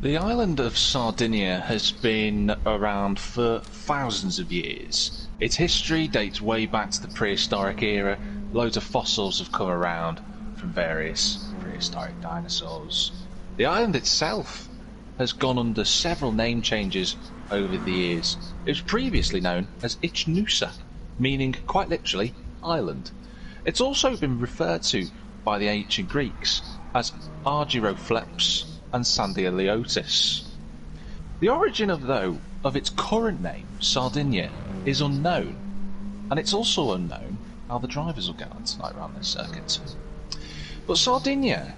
The island of Sardinia has been around for thousands of years. Its history dates way back to the prehistoric era. Loads of fossils have come around from various prehistoric dinosaurs. The island itself has gone under several name changes over the years. It was previously known as Newsham, meaning quite literally island. It's also been referred to by the ancient Greeks as Argyropleps and Sandaliotis. The origin of its current name, Sardinia, is unknown, and it's also unknown how the drivers will get on tonight around this circuit. But Sardinia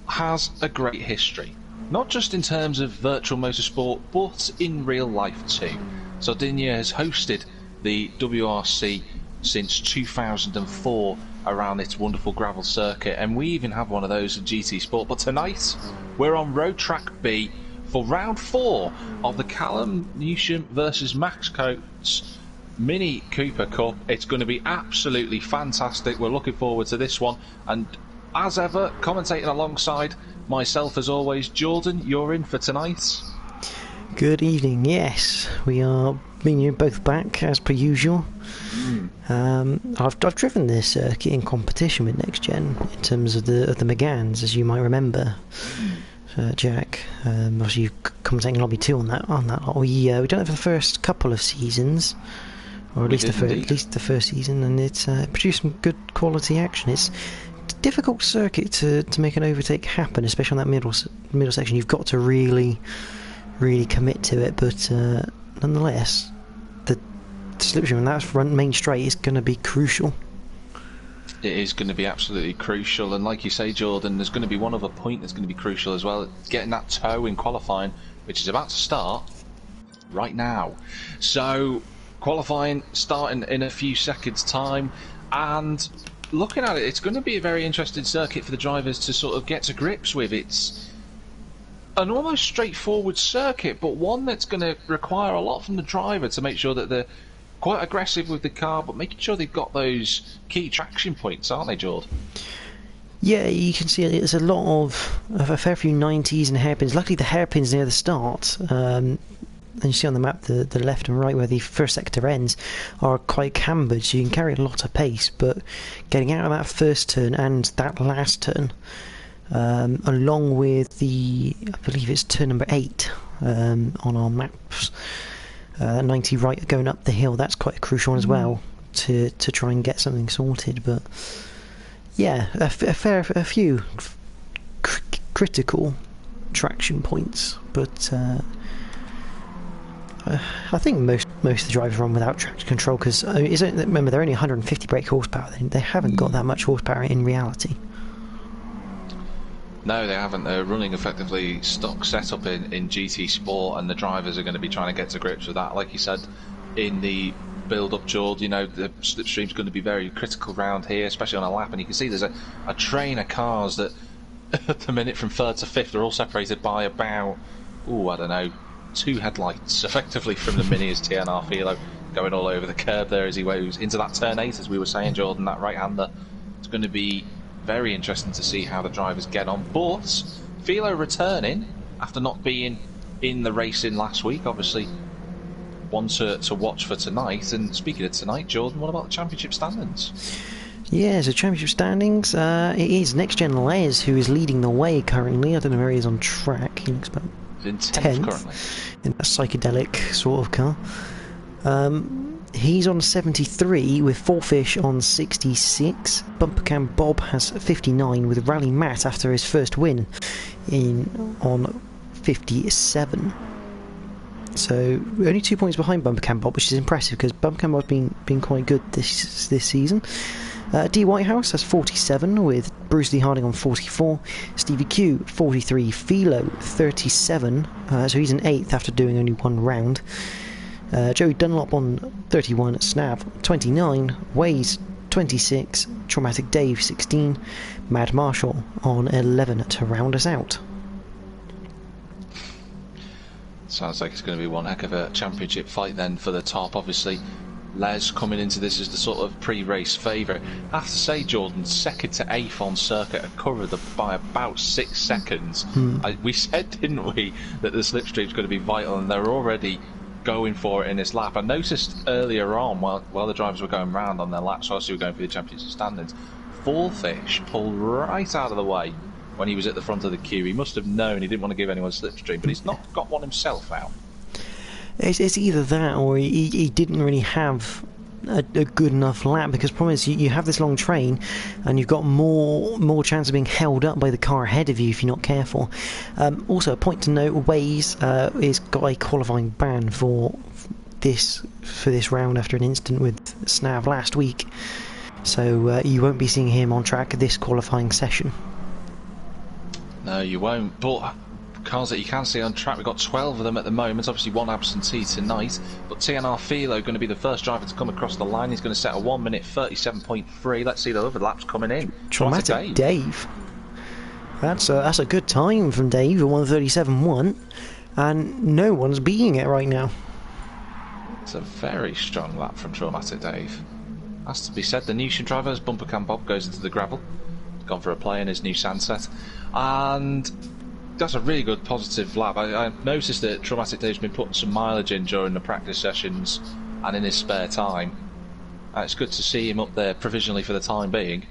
has a great history, not just in terms of virtual motorsport, but in real life too. Sardinia has hosted the WRC since 2004 around its wonderful gravel circuit, and we even have one of those in GT Sport. But tonight we're on Road Track B for round 4 of the Callum Newsham versus Max Coates Mini Cooper Cup. It's going to be absolutely fantastic. We're looking forward to this one, and as ever, commentating alongside myself as always, Jordan, you're in for tonight. Good evening. Yes, we are both back as per usual. I've driven this circuit in competition with NXTGEN in terms of the McGanns, as you might remember, Jack. Obviously, you've commentating lobby 2 on that lot. We done it for the first couple of seasons, or at least the first season, and it's produced some good quality action. It's a difficult circuit to make an overtake happen, especially on that middle section. You've got to really commit to it, but nonetheless, the slipstream on that main straight is going to be crucial. It is going to be absolutely crucial, and like you say, Jordan, there's going to be one other point that's going to be crucial as well, getting that toe in qualifying, which is about to start right now. So qualifying starting in a few seconds time, and looking at it, it's going to be a very interesting circuit for the drivers to sort of get to grips with. It's an almost straightforward circuit, but one that's going to require a lot from the driver to make sure that they're quite aggressive with the car, but making sure they've got those key traction points, aren't they, Jord? Yeah, you can see there's a lot of a fair few 90s and hairpins. Luckily, the hairpins near the start, and you see on the map the left and right where the first sector ends are quite cambered, so you can carry a lot of pace, but getting out of that first turn and that last turn, along with I believe it's turn number 8 on our maps, 90 right going up the hill, that's quite a crucial one as well to try and get something sorted. But yeah, a few critical traction points, but I think most of the drivers run without traction control, because remember, they're only 150 brake horsepower. They haven't got that much horsepower in reality. No, they haven't. They're running effectively stock setup in GT Sport, and the drivers are going to be trying to get to grips with that. Like you said, in the build-up, George, you know, the slipstream's going to be very critical round here, especially on a lap, and you can see there's a train of cars that, at the minute, from 3rd to 5th, are all separated by about, I don't know, 2 headlights, effectively, from the Mini as TNR Philo going all over the curb there as he goes into that turn 8, as we were saying, Jordan, that right-hander. It's going to be very interesting to see how the drivers get on. But Philo returning after not being in the racing last week, obviously one to watch for tonight. And speaking of tonight, Jordan, what about the championship standings? Yeah, so championship standings, it is NXTGEN Les who is leading the way currently. I don't know where he is on track. He looks about in 10th currently, in a psychedelic sort of car. He's on 73 with 4Fish on 66. Bumper Cam Bob has 59 with Rally Matt after his first win on 57. So only 2 points behind Bumper Cam Bob, which is impressive because Bumper Cam Bob's been quite good this season. D Whitehouse has 47 with Bruce Lee Harding on 44. Stevie Q 43. Philo 37. So he's in 8th after doing only one round. Joey Dunlop on 31, Snav 29, Waze 26, Traumatic Dave 16, Mad Marshall on 11 to round us out. Sounds like it's going to be one heck of a championship fight then for the top. Obviously, Les coming into this as the sort of pre-race favourite. I have to say, Jordan, second to eighth on circuit, covered by about 6 seconds. We said, didn't we, that the slipstream's going to be vital, and they're already going for it in this lap. I noticed earlier on, while the drivers were going round on their laps, whilst they were going for the championship standings, Fourfish pulled right out of the way when he was at the front of the queue. He must have known he didn't want to give anyone a slipstream, but he's not got one himself out. It's either that or he didn't really have a good enough lap, because the problem is you have this long train and you've got more chance of being held up by the car ahead of you if you're not careful. Also, a point to note, Waze is got a qualifying ban for this round after an incident with Snav last week, so you won't be seeing him on track this qualifying session. No, you won't, but cars that you can see on track, we've got 12 of them at the moment, obviously one absentee tonight, but TNR Philo going to be the first driver to come across the line. He's going to set a 1 minute 37.3. Let's see the other laps coming in. Traumatic Dave. That's a good time from Dave, a 1:37.1, and no one's beating it right now. It's a very strong lap from Traumatic Dave. Has to be said, the Newsham driver, as Bumper Cam Bob goes into the gravel, gone for a play in his new Sunset, and that's a really good positive lap. I noticed that Traumatic Dave's been putting some mileage in during the practice sessions and in his spare time. It's good to see him up there provisionally for the time being.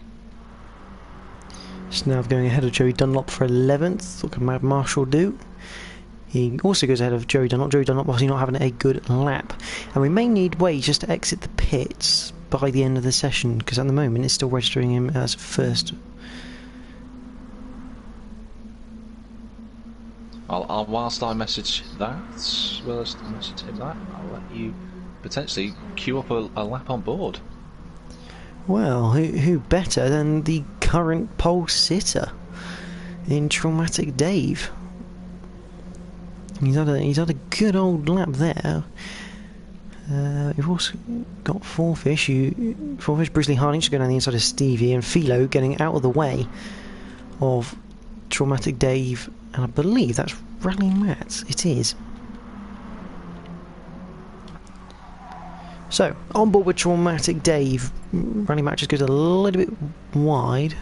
Snav going ahead of Joey Dunlop for 11th. What can Mad Marshall do? He also goes ahead of Joey Dunlop. Joey Dunlop obviously not having a good lap. And we may need Waze just to exit the pits by the end of the session, because at the moment it's still registering him as first. Whilst I message that, whilst I message him that, I'll let you potentially queue up a lap on board. Well, who better than the current pole sitter in Traumatic Dave? He's had a good old lap there. We've also got Fourfish, Brisley Harding just going down the inside of Stevie, and Philo getting out of the way of Traumatic Dave, and I believe that's Rally Matt. It is. So, on board with Traumatic Dave, Rally Matt just goes a little bit wide.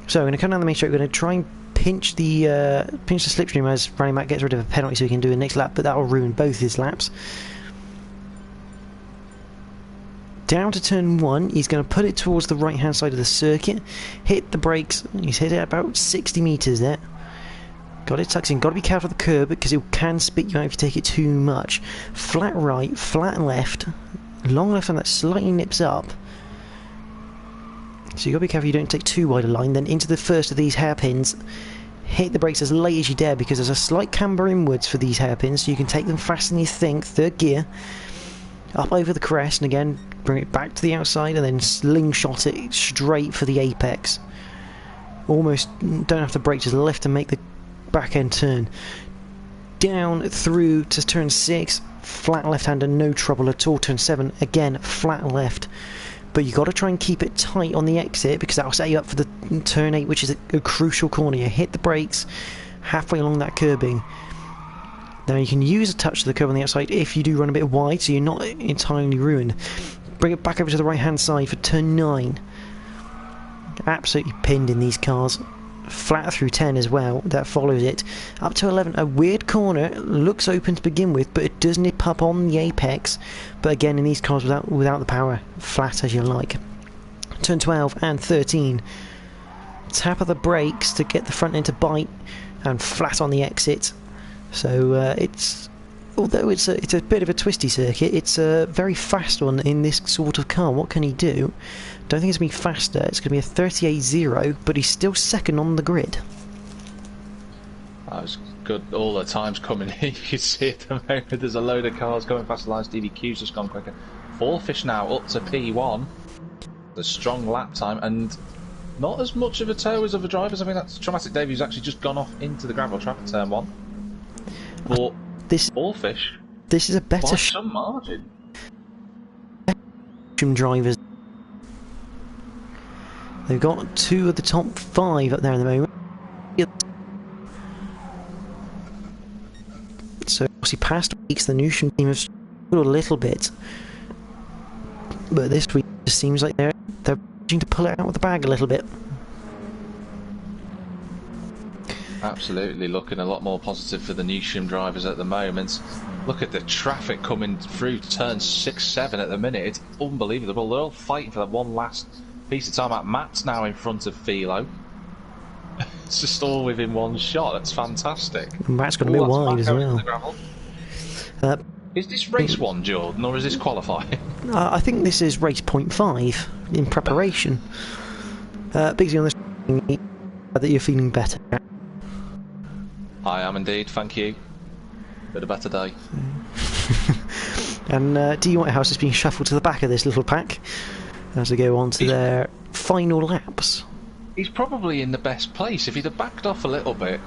So, we're going to come down the main straight, we're going to try and pinch the slipstream as Rally Matt gets rid of a penalty so he can do a next lap, but that will ruin both his laps. Down to turn 1, he's going to put it towards the right hand side of the circuit, hit the brakes, he's hit it at about 60 metres there. Got it tucked in, got to be careful of the curb because it can spit you out if you take it too much. Flat right, flat left, long left, and that slightly nips up. So you've got to be careful you don't take too wide a line. Then into the first of these hairpins, hit the brakes as late as you dare because there's a slight camber inwards for these hairpins, so you can take them faster than you think. Third gear, up over the crest, and again bring it back to the outside and then slingshot it straight for the apex. Almost don't have to brake, just lift and make the back end turn. Down through to turn 6, flat left hander, no trouble at all. Turn 7, again flat left, but you got to try and keep it tight on the exit because that will set you up for the turn 8, which is a crucial corner. You hit the brakes halfway along that curbing. Now you can use a touch to the curb on the outside if you do run a bit wide, so you're not entirely ruined. Bring it back over to the right hand side for turn 9. Absolutely pinned in these cars. Flat through 10 as well, that follows it. Up to 11, a weird corner, looks open to begin with, but it does nip up on the apex. But again, in these cars without the power, flat as you like. Turn 12 and 13. Tap of the brakes to get the front end to bite, and flat on the exit. So although it's a bit of a twisty circuit, it's a very fast one in this sort of car. What can he do? Don't think it's going to be faster. It's going to be a 38.0, but he's still second on the grid. That was good. All the times coming in, you can see at the moment there's a load of cars going past the lines. DVQ's just gone quicker. Fourfish now up to P1. The strong lap time and not as much of a tow as other drivers. I mean, that's Traumatic Dave, who's actually just gone off into the gravel trap at turn 1. But Fourfish, this is a better by some margin. Drivers. They've got 2 of the top 5 up there at the moment. So obviously past weeks the Newsham team have a little bit, but this week it just seems like they're trying to pull it out of the bag a little bit. Absolutely, looking a lot more positive for the Newsham drivers at the moment. Look at the traffic coming through turn 6, 7 at the minute. It's unbelievable. They're all fighting for that one last piece of time. Matt's now in front of Philo. It's just all within one shot. That's fantastic. And Matt's got a bit wide as well. Is this race 1, Jordan, or is this qualifying? I think this is race 0.5 in preparation. Bigsy on this, that you're feeling better. I am indeed, thank you. Been a better day. And D Whitehouse is being shuffled to the back of this little pack as they go on to their final laps. He's probably in the best place. If he'd have backed off a little bit,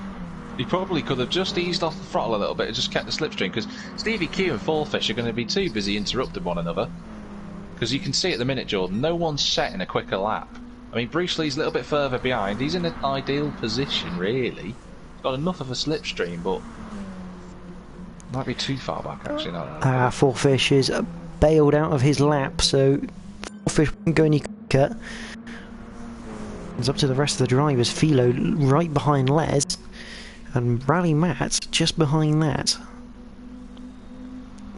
he probably could have just eased off the throttle a little bit and just kept the slipstream, because Stevie Q and Fourfish are going to be too busy interrupting one another. Because you can see at the minute, Jordan, no one's setting a quicker lap. I mean, Bruce Lee's a little bit further behind. He's in an ideal position, really. Got enough of a slipstream, but might be too far back actually. No. Fourfish is bailed out of his lap, so Fourfish won't go any quicker. It's up to the rest of the drivers. Philo right behind Les, and Rally Matt just behind that.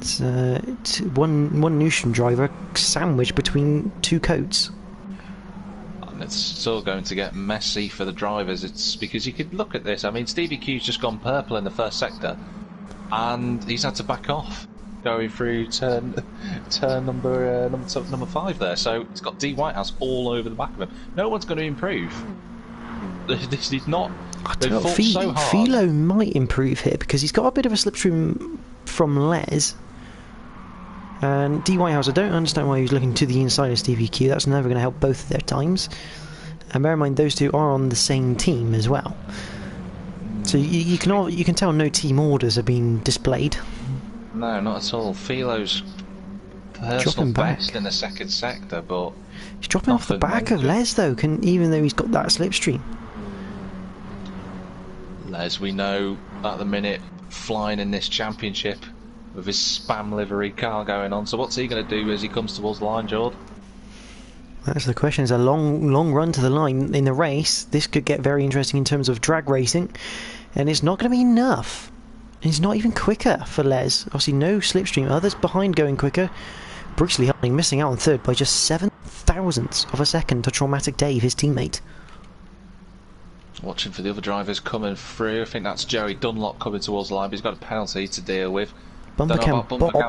It's one Newsham driver sandwiched between two coats. And it's still going to get messy for the drivers. It's because you could look at this. I mean, Stevie Q's just gone purple in the first sector, and he's had to back off going through turn number 5 there. So it's got D Whitehouse all over the back of him. No one's going to improve. This did not. They fought so hard. Philo might improve here because he's got a bit of a slipstream from Les. And D Whitehouse, I don't understand why he was looking to the inside of Stevie Q. That's never going to help both of their times. And bear in mind, those two are on the same team as well. So you can tell no team orders are being displayed. No, not at all. Philo's personal best in the second sector, but he's dropping off the back of Les though. Even though he's got that slipstream. Les, we know at the minute, flying in this championship with his spam livery car going on. So what's he going to do as he comes towards the line, Jord? That's the question. It's a long run to the line in the race. This could get very interesting in terms of drag racing, and it's not going to be enough. He's not even quicker for Les. Obviously no slipstream. Others behind going quicker. Bruce Lee Harding missing out on third by just 7 thousandths of a second to Traumatic Dave, his teammate. Watching for the other drivers coming through. I think that's Jerry Dunlop coming towards the line, but he's got a penalty to deal with. Bumper Cam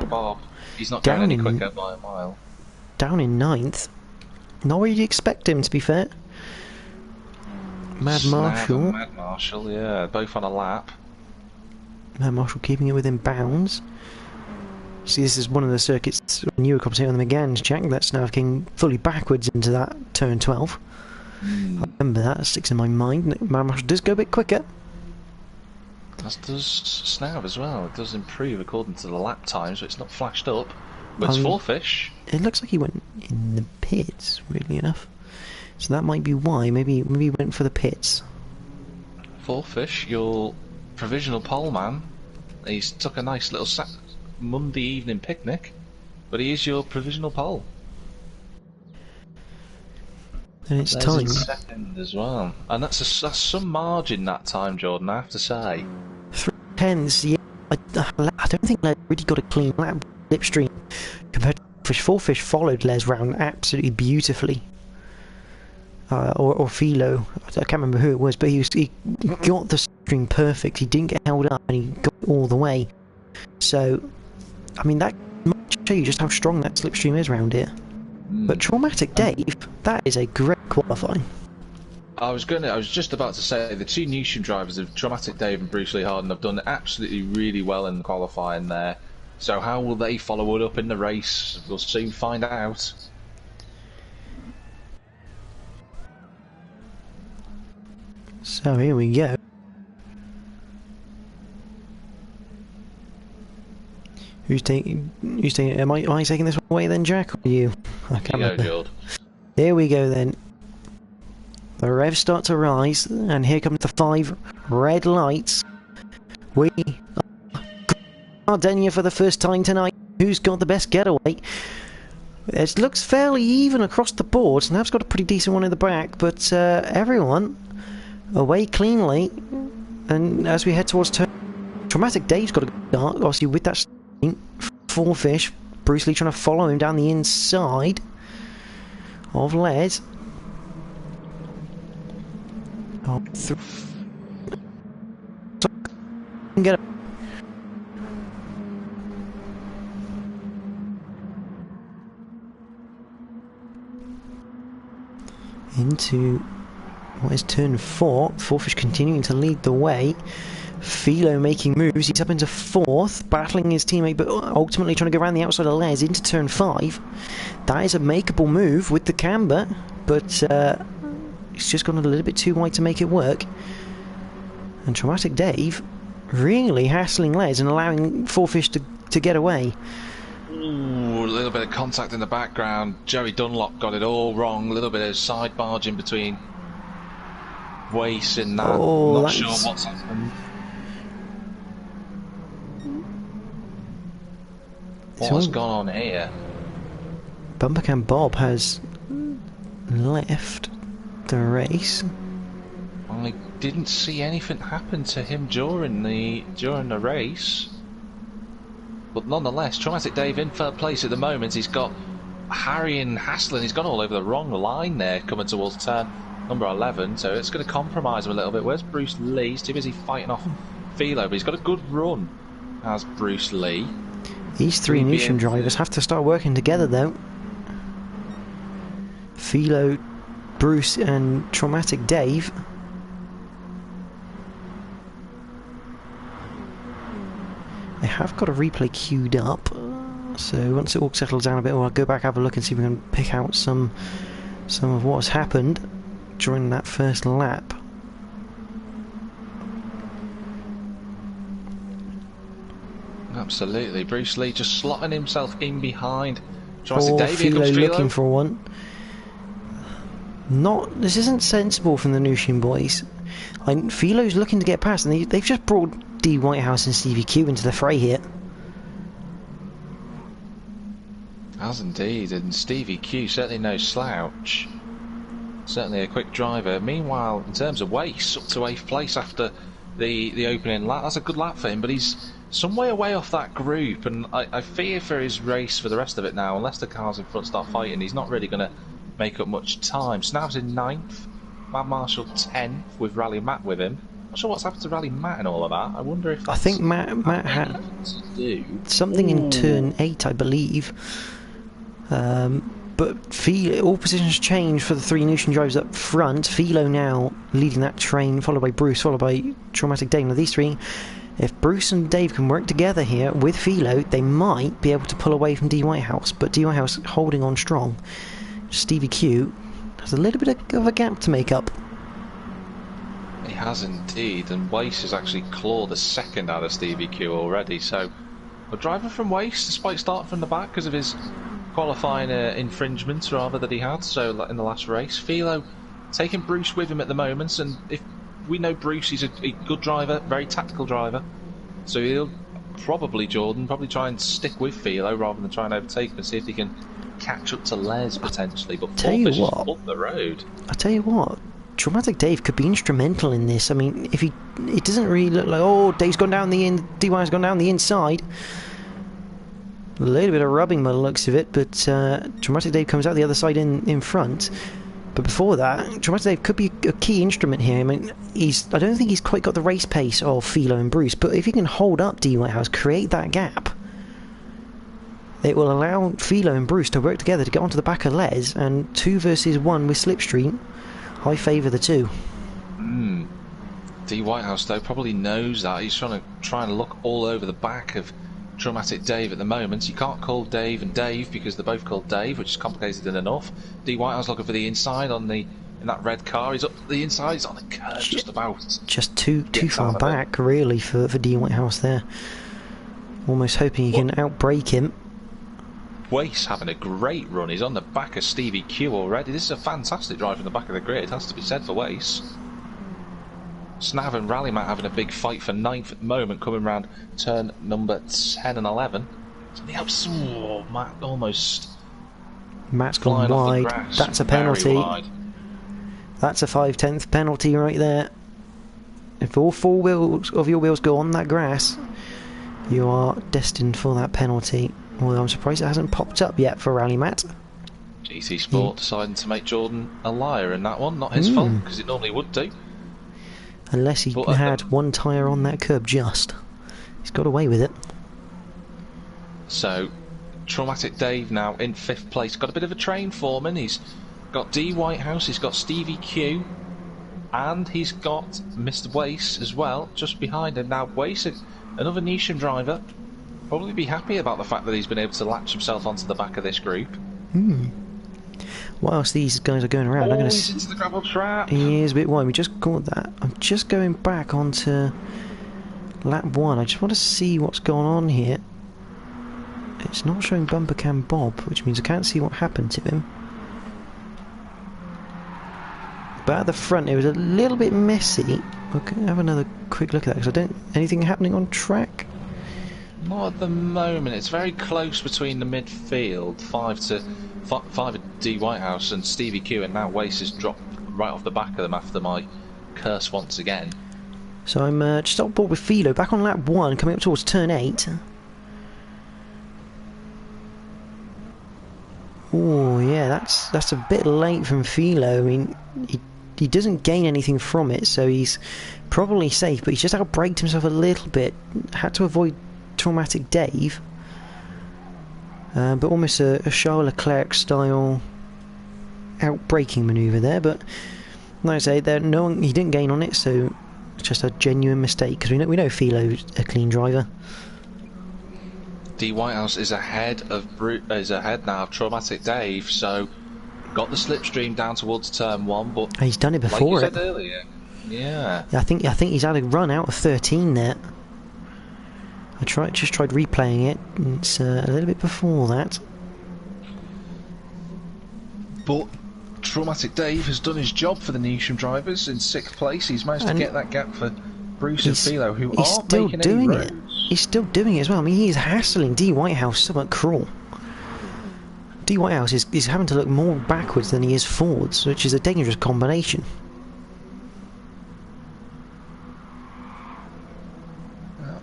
Bob. He's not going any quicker by a mile. Down in 9th. Not where you'd expect him, to be fair. Mad Marshall, yeah, both on a lap. Mad Marshall keeping it within bounds. See, this is one of the circuits newer competition on the McGann's Jack that's now king fully backwards into that turn 12. I remember that, it sticks in my mind. Mad Marshall does go a bit quicker. As does Snav as well. It does improve according to the lap time, so it's not flashed up. But it's Fourfish. It looks like he went in the pits, weirdly enough. So that might be why. Maybe he went for the pits. Fourfish, your provisional pole man. He's took a nice little Monday evening picnic, but he is your provisional pole. And it's time. Second as well, and that's some margin that time, Jordan. I have to say. 3 tenths. Yeah, I don't think Les really got a clean lap slipstream compared to Fourfish. Fourfish followed Les round absolutely beautifully. Or Philo, I can't remember who it was, but he got the slipstream perfect. He didn't get held up, and he got it all the way. So, I mean, that might show you just how strong that slipstream is around here. But Traumatic Dave, that is a great qualifying. I was just about to say the two Newsham drivers of Traumatic Dave and Bruce Lee Harding have done absolutely really well in the qualifying there. So how will they follow it up in the race? We'll soon find out. So here we go. Who's taking? Am I taking this one away then, Jack, or you? I can't remember. Here we go then. The revs start to rise, and here comes the 5 red lights. We are Sardegna for the first time tonight. who's got the best getaway. It looks fairly even across the board. Snav's got a pretty decent one in the back, but everyone away cleanly. And as we head towards turn, Traumatic Dave's got a good start, obviously with that four fish. Bruce Lee trying to follow him down the inside of Les. Oh, get it. Into what is turn 4. Fourfish continuing to lead the way. Philo making moves. He's up into 4th, battling his teammate, but ultimately trying to go around the outside of Les into turn 5. That is a makeable move with the camber, but it's just gone a little bit too wide to make it work. And Traumatic Dave really hassling Les and allowing Fourfish to get away. Ooh, a little bit of contact in the background. Joey Dunlop got it all wrong. A little bit of side barging between Wace and that. Oh, not sure what's happened. What's gone on here? Bumper Cam Bob has left the race. I didn't see anything happen to him during the race. But nonetheless, Traumatic Dave in third place at the moment. He's got Harry and Haslin. He's gone all over the wrong line there, coming towards turn number 11. So it's going to compromise him a little bit. Where's Bruce Lee? He's too busy fighting off Philo, but he's got a good run as Bruce Lee. These three Newsham drivers have to start working together though. Philo, Bruce and Traumatic Dave. They have got a replay queued up, so once it all settles down a bit, I'll go back, have a look and see if we can pick out some of what's happened during that first lap. Absolutely, Bruce Lee just slotting himself in behind. Philo looking for one. This isn't sensible from the Newsham boys. Philo's looking to get past, and they've just brought D Whitehouse and Stevie Q into the fray here. As indeed, and Stevie Q certainly no slouch. Certainly a quick driver. Meanwhile, in terms of Wace, up to 8th place after the opening lap. That's a good lap for him, but he's some way away off that group, and I fear for his race for the rest of it now. Unless the cars in front start fighting, he's not really going to make up much time. Snav's in 9th, Mad Marshall 10th with Rally Matt with him. Not sure what's happened to Rally Matt and all of that. I wonder if I think Matt had something in turn 8, I believe. But all positions change for the three Newsham drivers up front. Philo now leading that train, followed by Bruce, followed by Traumatic Dave. Now these three, if Bruce and Dave can work together here with Philo, they might be able to pull away from D Whitehouse. But D Whitehouse holding on strong. Stevie Q has a little bit of a gap to make up. He has indeed, and Wace has actually clawed a second out of Stevie Q already. So a driver from Wace, despite starting from the back because of his qualifying infringements rather that he had so in the last race. Philo taking Bruce with him at the moment, and if we know Bruce, he's a good driver, very tactical driver, so he'll probably try and stick with Philo rather than try and overtake him and see if he can catch up to Les potentially. But Fourfish is up the road. I tell you what, Traumatic Dave could be instrumental in this. I mean, it doesn't really look like, oh, Dave's gone down the DY's gone down the inside. A little bit of rubbing by the looks of it, but Traumatic Dave comes out the other side in front. But before that, Traumatic Dave could be a key instrument here. I mean, I don't think he's quite got the race pace of Philo and Bruce, but if he can hold up D Whitehouse, create that gap, it will allow Philo and Bruce to work together to get onto the back of Les, and 2 versus 1 with Slipstream. I favour the 2. D Whitehouse though probably knows that. He's trying to look all over the back of Traumatic Dave at the moment. You can't call Dave and Dave because they're both called Dave, which is complicated enough. D Whitehouse looking for the inside in that red car. He's up the inside, he's on the curve just about. Just too far back really for D Whitehouse there. Almost hoping he can outbrake him. Wace having a great run. He's on the back of Stevie Q already. This is a fantastic drive from the back of the grid, it has to be said for Wace. Snav and Rallymat having a big fight for 9th at the moment, coming round turn number 10 and 11. Something helps. Oh, Matt almost Matt's gone flying off the wide. grass. That's a Very penalty. wide. That's a 5/10 penalty right there. If all 4 wheels of your wheels go on that grass, you are destined for that penalty. Well, I'm surprised it hasn't popped up yet for Rally Matt. GT Sport deciding to make Jordan a liar in that one. Not his fault, because it normally would do. Unless he had one tyre on that curb just. He's got away with it. So, Traumatic Dave now in 5th place. Got a bit of a train foreman. He's got D Whitehouse, he's got Stevie Q, and he's got Mr. Wace as well, just behind him. Now, Wace, another Newsham driver, probably be happy about the fact that he's been able to latch himself onto the back of this group. Whilst these guys are going around, I'm going to. He's into the gravel trap. He is a bit wide. We just caught that. I'm just going back onto lap 1. I just want to see what's going on here. It's not showing bumper cam Bob, which means I can't see what happened to him. But at the front, it was a little bit messy. Okay, have another quick look at that, because I don't. Anything happening on track? Not at the moment. It's very close between the midfield. 5 at D Whitehouse and Stevie Q, and now Wace has dropped right off the back of them after my curse once again. So I'm just on board with Philo, back on lap 1, coming up towards turn 8. Oh yeah, that's a bit late from Philo. I mean, he doesn't gain anything from it, so he's probably safe, but he's just outbraked himself a little bit. Had to avoid Traumatic Dave. But almost a Charles Leclerc style outbraking manoeuvre there, but like I say, he didn't gain on it, so it's just a genuine mistake, because we know Philo's a clean driver. D Whitehouse is ahead now of Traumatic Dave, so got the slipstream down towards turn 1, but he's done it before. Like you said earlier, yeah. I think he's had a run out of 13 there. I just tried replaying it. It's a little bit before that. But Traumatic Dave has done his job for the Newsham drivers in 6th place. He's managed to get that gap for Bruce and Philo, who aren't making any roads. He's still doing it as well. I mean, he's hassling D Whitehouse somewhat cruel. D Whitehouse is having to look more backwards than he is forwards, which is a dangerous combination.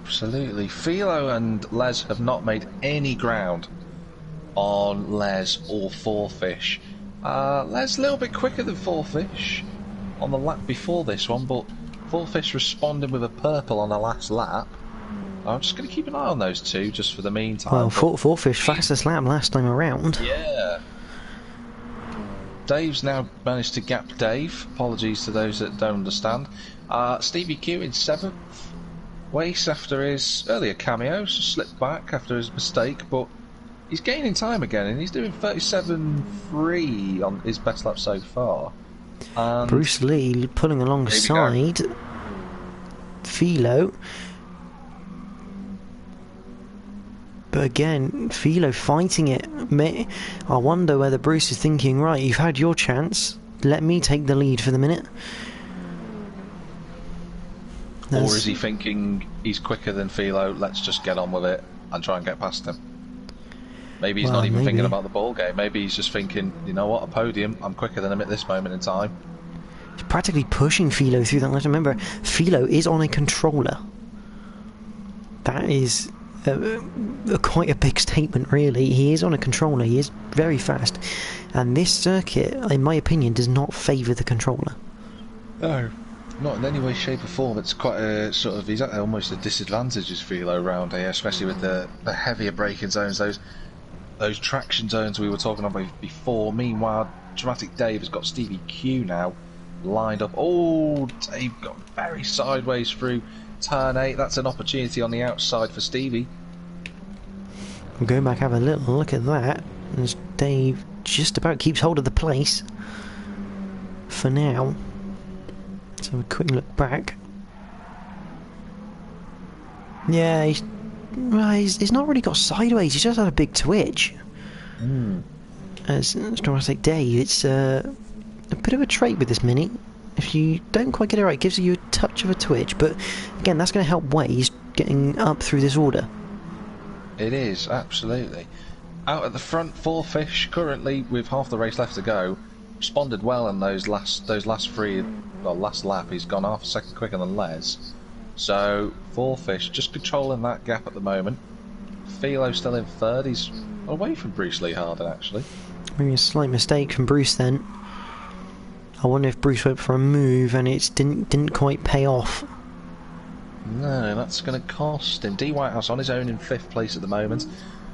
Absolutely. Philo and Les have not made any ground on Les or Fourfish. Les a little bit quicker than Fourfish on the lap before this one, but Fourfish responding with a purple on the last lap. I'm just going to keep an eye on those two just for the meantime. Well, Fourfish fastest lap last time around. Yeah. Dave's now managed to gap Dave. Apologies to those that don't understand. Stevie Q in 7th. Wace, after his earlier cameo, slipped back after his mistake, but he's gaining time again, and he's doing 37.3 on his best lap so far. And Bruce Lee pulling alongside Philo. But again, Philo fighting it. I wonder whether Bruce is thinking, right, you've had your chance, let me take the lead for the minute. Or is he thinking he's quicker than Philo, let's just get on with it and try and get past him? Maybe he's not even thinking about the ball game. Maybe he's just thinking, you know what, a podium, I'm quicker than him at this moment in time. He's practically pushing Philo through that. Let's remember, Philo is on a controller. That is quite a big statement, really. He is on a controller, he is very fast. And this circuit, in my opinion, does not favour the controller. No. Not in any way, shape or form. It's quite a sort of, he's at almost a disadvantage as Philo around here, especially with the heavier braking zones, those traction zones we were talking about before. Meanwhile, Dramatic Dave has got Stevie Q now lined up. Oh, Dave got very sideways through turn 8. That's an opportunity on the outside for Stevie. We'll go back, have a little look at that, as Dave just about keeps hold of the place for now. Let's have a quick look back. Yeah, he's not really got sideways, he's just had a big twitch. As Dramatic Dave, it's a bit of a trait with this Mini. If you don't quite get it right, it gives you a touch of a twitch, but again, that's going to help Waze getting up through this order. It is, absolutely. Out at the front, 4 Fish, currently with half the race left to go, responded well in those last three, well, last lap. He's gone half a second quicker than Les. So, 4 Fish, just controlling that gap at the moment. Philo still in third, he's away from Bruce Lee Harden, actually. Maybe a slight mistake from Bruce then. I wonder if Bruce went for a move and it didn't quite pay off. No, that's going to cost him. D. Whitehouse on his own in 5th place at the moment.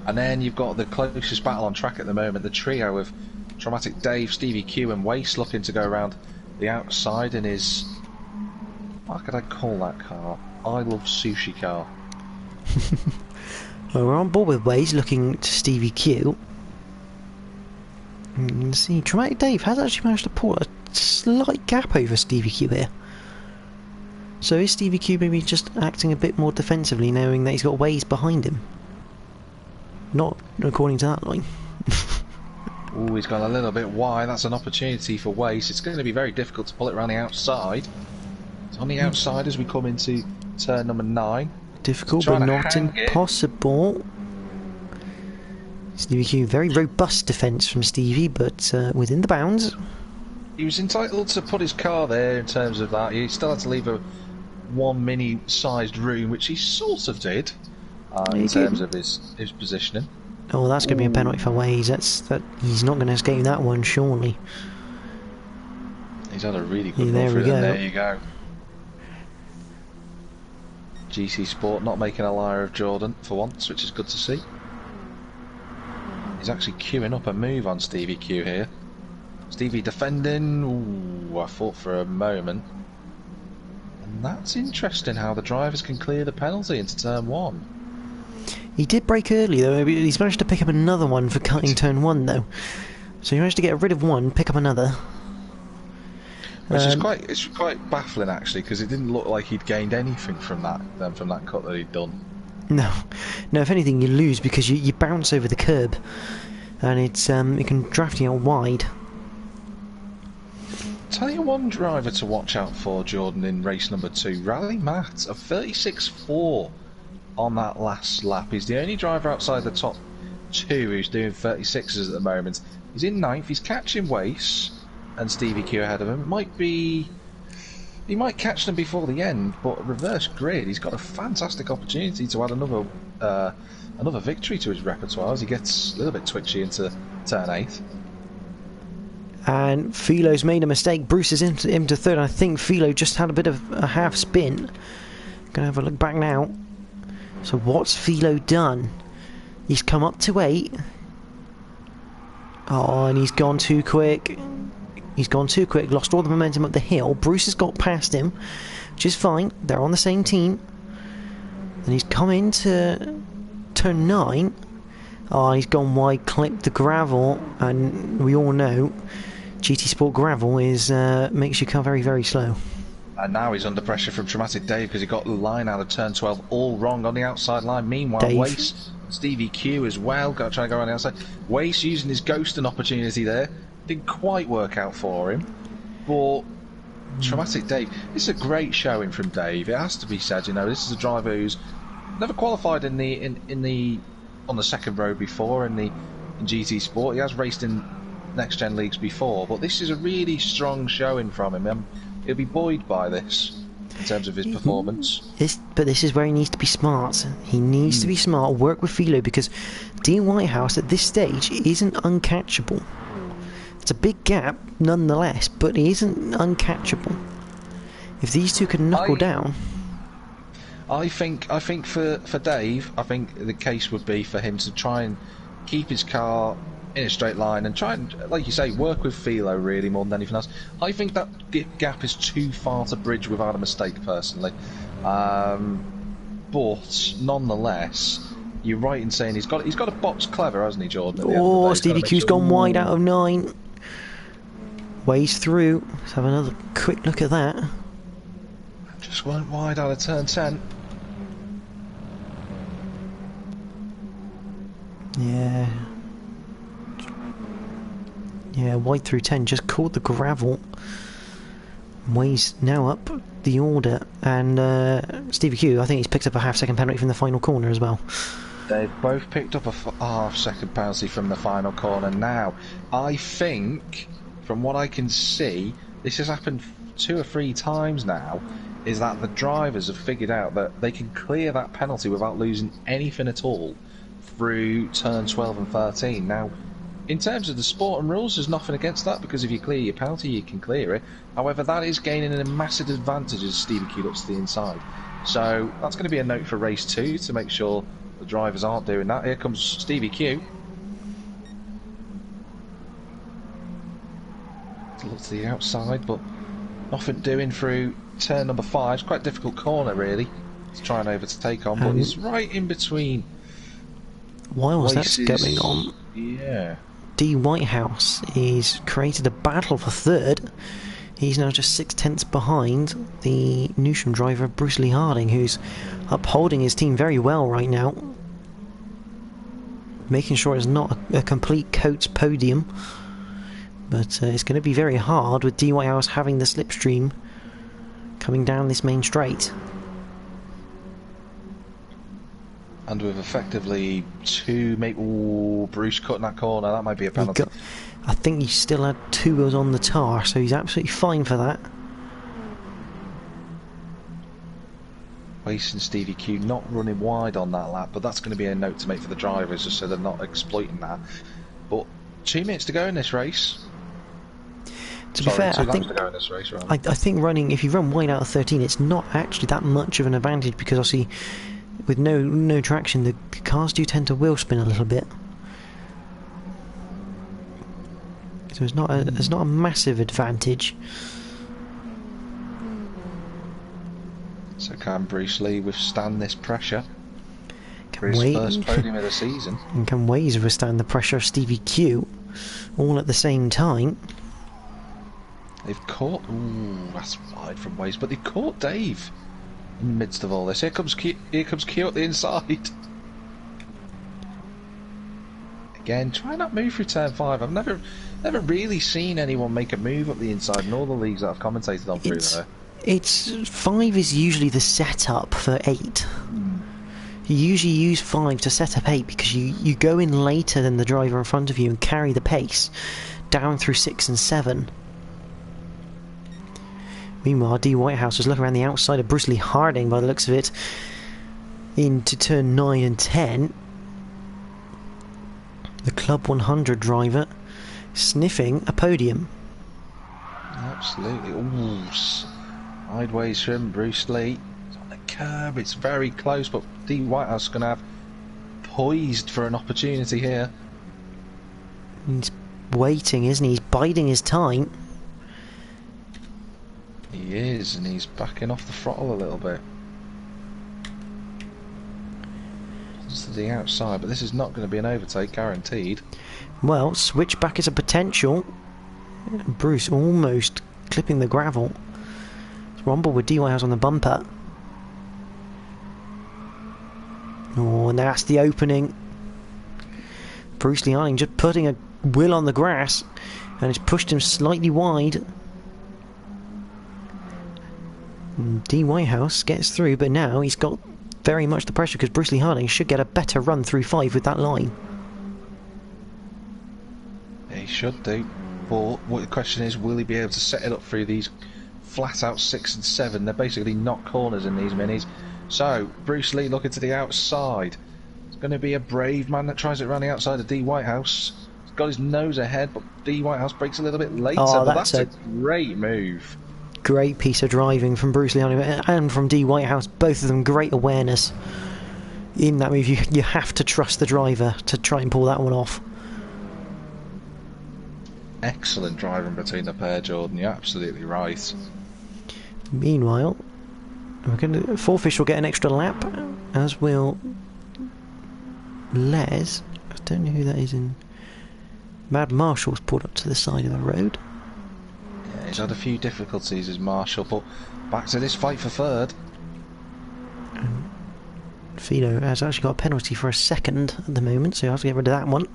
And then you've got the closest battle on track at the moment, the trio of Traumatic Dave, Stevie Q and Waste looking to go around the outside in his... what could I call that car? I Love Sushi car. Well, we're on board with Waste looking to Stevie Q. You can see Traumatic Dave has actually managed to pull a slight gap over Stevie Q here. So is Stevie Q maybe just acting a bit more defensively, knowing that he's got Waze behind him? Not according to that line. Ooh, he's gone a little bit wide. That's an opportunity for Waze. It's going to be very difficult to pull it around the outside. It's on the outside as we come into turn number 9. Difficult, but not impossible. Stevie Q, very robust defence from Stevie, but within the bounds. He was entitled to put his car there in terms of that. He still had to leave one mini-sized room, which he sort of did in terms of his positioning. Oh, that's going to be a penalty for Waze. He's not going to escape that one, surely. He's had a really good there run through we go. There you go. GC Sport not making a liar of Jordan for once, which is good to see. He's actually queuing up a move on Stevie Q here. Stevie defending. Ooh, I thought for a moment. And that's interesting how the drivers can clear the penalty into turn 1. He did brake early though. He's managed to pick up another one for cutting turn 1 though. So he managed to get rid of one, pick up another. Which is quite baffling actually, because it didn't look like he'd gained anything from that cut that he'd done. No, if anything you lose because you bounce over the curb, and it can draft you out wide. Tell you one driver to watch out for, Jordan, in race number 2, Rally Matt, a 36.4 on that last lap. He's the only driver outside the top 2 who's doing 36s at the moment. He's in 9th, he's catching Wace and Stevie Q ahead of him. He might catch them before the end, but reverse grid, he's got a fantastic opportunity to add another victory to his repertoire as he gets a little bit twitchy into turn 8. And Philo's made a mistake. Bruce is into third. I think Philo just had a bit of a half spin. Gonna have a look back now. So what's Philo done? He's come up to 8. Oh, and he's gone too quick. Lost all the momentum up the hill. Bruce has got past him, which is fine. They're on the same team. And he's come into turn 9. Oh, he's gone wide, clipped the gravel, and we all know GT Sport gravel is makes you come very, very slow. And now he's under pressure from Traumatic Dave because he got the line out of turn 12 all wrong on the outside line. Meanwhile, Wace, Stevie Q as well, got to try and go around the outside. Wace using his ghosting opportunity there. Didn't quite work out for him, but Traumatic Dave, this is a great showing from Dave. It has to be said, you know, this is a driver who's never qualified on the second row before in GT Sport. He has raced in Next Gen leagues before, but this is a really strong showing from him. He'll be buoyed by this in terms of his performance. But this is where he needs to be smart. He needs to be smart, work with Philo, because Dean Whitehouse at this stage isn't uncatchable. It's a big gap nonetheless, but he isn't uncatchable. If these two can knuckle down... I think for Dave, I think the case would be for him to try and keep his car in a straight line and try and, like you say, work with Philo really more than anything else. I think that gap is too far to bridge without a mistake, personally. But nonetheless, you're right in saying he's got a box clever, hasn't he, Jordan? Oh, Stevie Q's gone wide out of 9. Ways through. Let's have another quick look at that. Just went wide out of turn 10. Yeah, wide through 10, just caught the gravel. Ways now up the order, and Stevie Q, I think he's picked up a half-second penalty from the final corner as well. They've both picked up a half-second penalty from the final corner. Now, I think, from what I can see, this has happened 2 or 3 times now, is that the drivers have figured out that they can clear that penalty without losing anything at all through turn 12 and 13. Now, in terms of the sport and rules, there's nothing against that, because if you clear your penalty, you can clear it. However, that is gaining a massive advantage as Stevie Q looks to the inside. So that's going to be a note for race 2 to make sure the drivers aren't doing that. Here comes Stevie Q. Look to the outside, but nothing doing through turn number 5. It's quite a difficult corner, really, to try and overtake on, but he's right in between. Whilst that's going on, yeah, D Whitehouse is created a battle for third. He's now just 6/10 behind the Newsham driver Bruce Lee Harding, who's upholding his team very well right now, making sure it's not a complete Coates podium. But it's going to be very hard with D Whitehouse having the slipstream coming down this main straight. And with effectively 2, maybe... Ooh, Bruce cutting that corner, that might be a penalty. I think he still had 2 wheels on the tar, so he's absolutely fine for that. Wasting Stevie Q, not running wide on that lap, but that's going to be a note to make for the drivers, just so they're not exploiting that. But 2 minutes to go in this race. To be fair, I think running, if you run wide out of 13, it's not actually that much of an advantage, because obviously with no traction, the cars do tend to wheel spin a little bit. So it's not a massive advantage. So can Bruce Lee withstand this pressure? Can his first podium of the season. And can Waze withstand the pressure of Stevie Q all at the same time? They've caught... Ooh, that's wide from Waze, but they've caught Dave in the midst of all this. Here comes Q at the inside. Again, try not move through turn 5. I've never really seen anyone make a move up the inside in all the leagues that I've commentated on through there. 5 is usually the setup for 8. You usually use 5 to set up 8 because you go in later than the driver in front of you and carry the pace down through 6 and 7. Meanwhile, D Whitehouse was looking around the outside of Bruce Lee Harding by the looks of it into turn 9 and 10. The Club 100 driver sniffing a podium. Absolutely. Ooh, sideways from Bruce Lee. It's on the curb, it's very close, but D Whitehouse is going to have poised for an opportunity here. He's waiting, isn't he? He's biding his time. He is, and he's backing off the throttle a little bit. To the outside, but this is not going to be an overtake, guaranteed. Well, switchback is a potential. Bruce almost clipping the gravel. Rumble with D Whitehouse on the bumper. Oh, and that's the opening. Bruce Lee Harding just putting a wheel on the grass, and it's pushed him slightly wide. D Whitehouse gets through, but now he's got very much the pressure because Bruce Lee Harding should get a better run through 5 with that line. He should do, but what the question is, will he be able to set it up through these flat out 6 and 7? They're basically not corners in these minis. So Bruce Lee looking to the outside. It's going to be a brave man that tries it around the outside of D Whitehouse. He's got his nose ahead, but D Whitehouse breaks a little bit later. Oh, but that's a great move. Great piece of driving from Bruce Lee and from D Whitehouse. Both of them great awareness in that move. You have to trust the driver to try and pull that one off. Excellent driving between the pair, Jordan. You're absolutely right. Meanwhile, Fourfish will get an extra lap, as will Les. I don't know who that is in. Mad Marshall's pulled up to the side of the road. Yeah, he's had a few difficulties as Marshall, but back to this fight for third. Fido has actually got a penalty for a second at the moment, so he'll have to get rid of that one.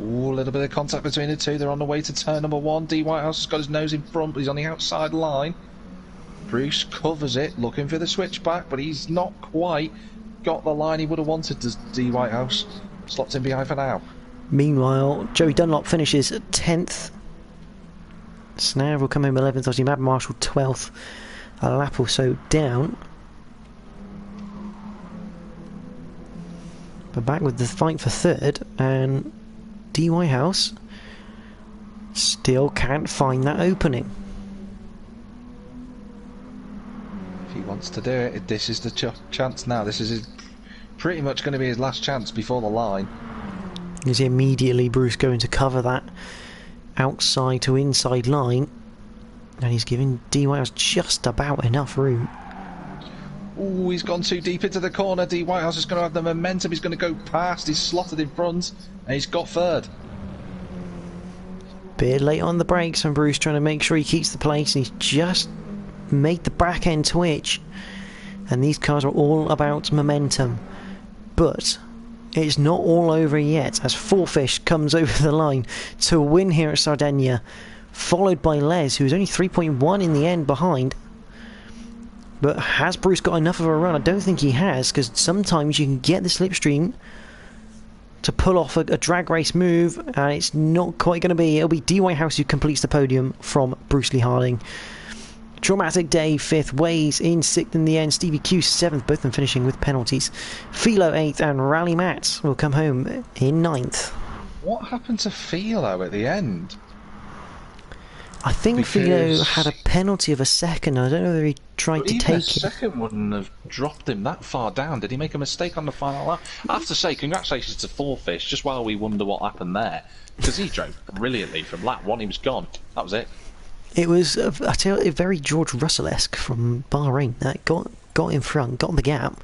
Ooh, a little bit of contact between the two. They're on the way to turn number 1. D Whitehouse has got his nose in front, but he's on the outside line. Bruce covers it, looking for the switchback, but he's not quite got the line he would have wanted, does D Whitehouse. Slopped in behind for now. Meanwhile, Joey Dunlop finishes 10th. Snav will come home 11th, obviously Mad Marshall 12th. A lap or so down. But back with the fight for 3rd, and D Whitehouse still can't find that opening. If he wants to do it, this is the chance now. This is pretty much going to be his last chance before the line. Is immediately Bruce going to cover that outside to inside line, and he's giving D Whitehouse just about enough room. Ooh, he's gone too deep into the corner. D Whitehouse is going to have the momentum. He's going to go past. He's slotted in front, and he's got 3rd. Bit late on the brakes, and Bruce trying to make sure he keeps the place, and he's just made the back end twitch. And these cars are all about momentum, but it's not all over yet, as Fourfish comes over the line to win here at Sardegna, followed by Les, who's only 3.1 in the end behind. But has Bruce got enough of a run? I don't think he has, because sometimes you can get the slipstream to pull off a drag race move, and it's not quite going to be. It'll be D Whitehouse who completes the podium from Bruce Lee Harding. Traumatic Day 5th, Waze in 6th in the end, Stevie Q 7th, both of them finishing with penalties. Philo 8th, and Rally Matt will come home in 9th. What happened to Philo at the end? I think Philo had a penalty of a second. I don't know whether he tried to take it. A second wouldn't have dropped him that far down. Did he make a mistake on the final lap? I have to say, congratulations to Fourfish, just while we wonder what happened there. Because he drove brilliantly from lap 1, he was gone. That was it. It was, I tell you, very George Russell-esque from Bahrain. That got in front, got the gap,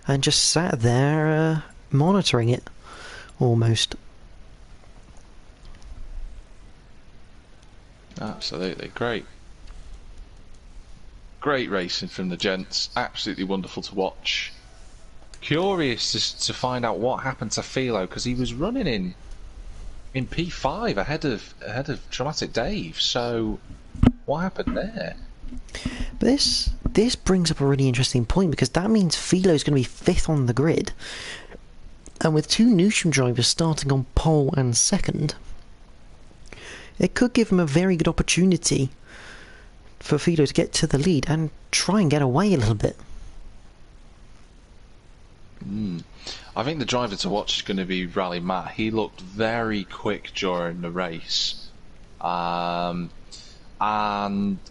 and just sat there monitoring it, almost. Absolutely, great. Great racing from the gents, absolutely wonderful to watch. Curious to find out what happened to Philo, because he was running in P5 ahead of Traumatic Dave, so what happened there? This brings up a really interesting point, because that means Philo's going to be 5th on the grid, and with 2 Newsham drivers starting on pole and 2nd, it could give him a very good opportunity for Philo to get to the lead and try and get away a little bit. I think the driver to watch is going to be Rally Matt. He looked very quick during the race. And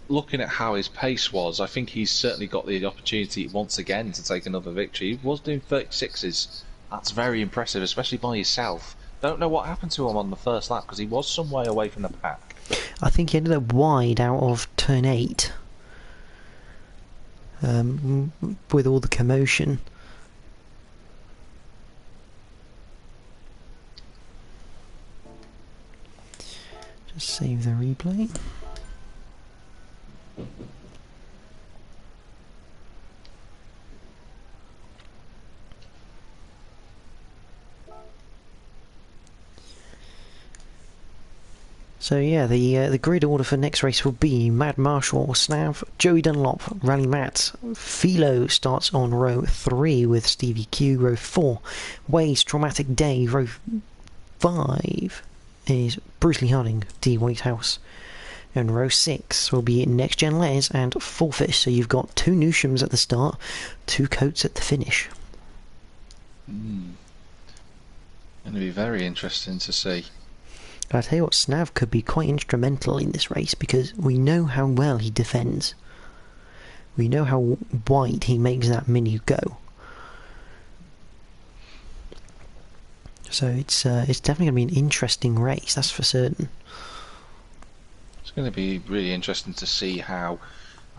looking at how his pace was, I think he's certainly got the opportunity once again to take another victory. He was doing 36s. That's very impressive, especially by yourself. Don't know what happened to him on the first lap, because he was some way away from the pack. I think he ended up wide out of turn 8 with all the commotion. Just save the replay. So yeah, the grid order for next race will be Mad Marshall, Snav, Joey Dunlop, Rally Matt, Philo starts on row 3 with Stevie Q, row 4, Waze, Traumatic Day, row 5 is Bruce Lee Harding, D Whitehouse, and row 6 will be NXTGEN Les and Fourfish, so you've got 2 Newshams at the start, 2 Coates at the finish. Going to be very interesting to see. I tell you what, Snav could be quite instrumental in this race, because we know how well he defends. We know how wide he makes that menu go. So it's definitely going to be an interesting race, that's for certain. It's going to be really interesting to see how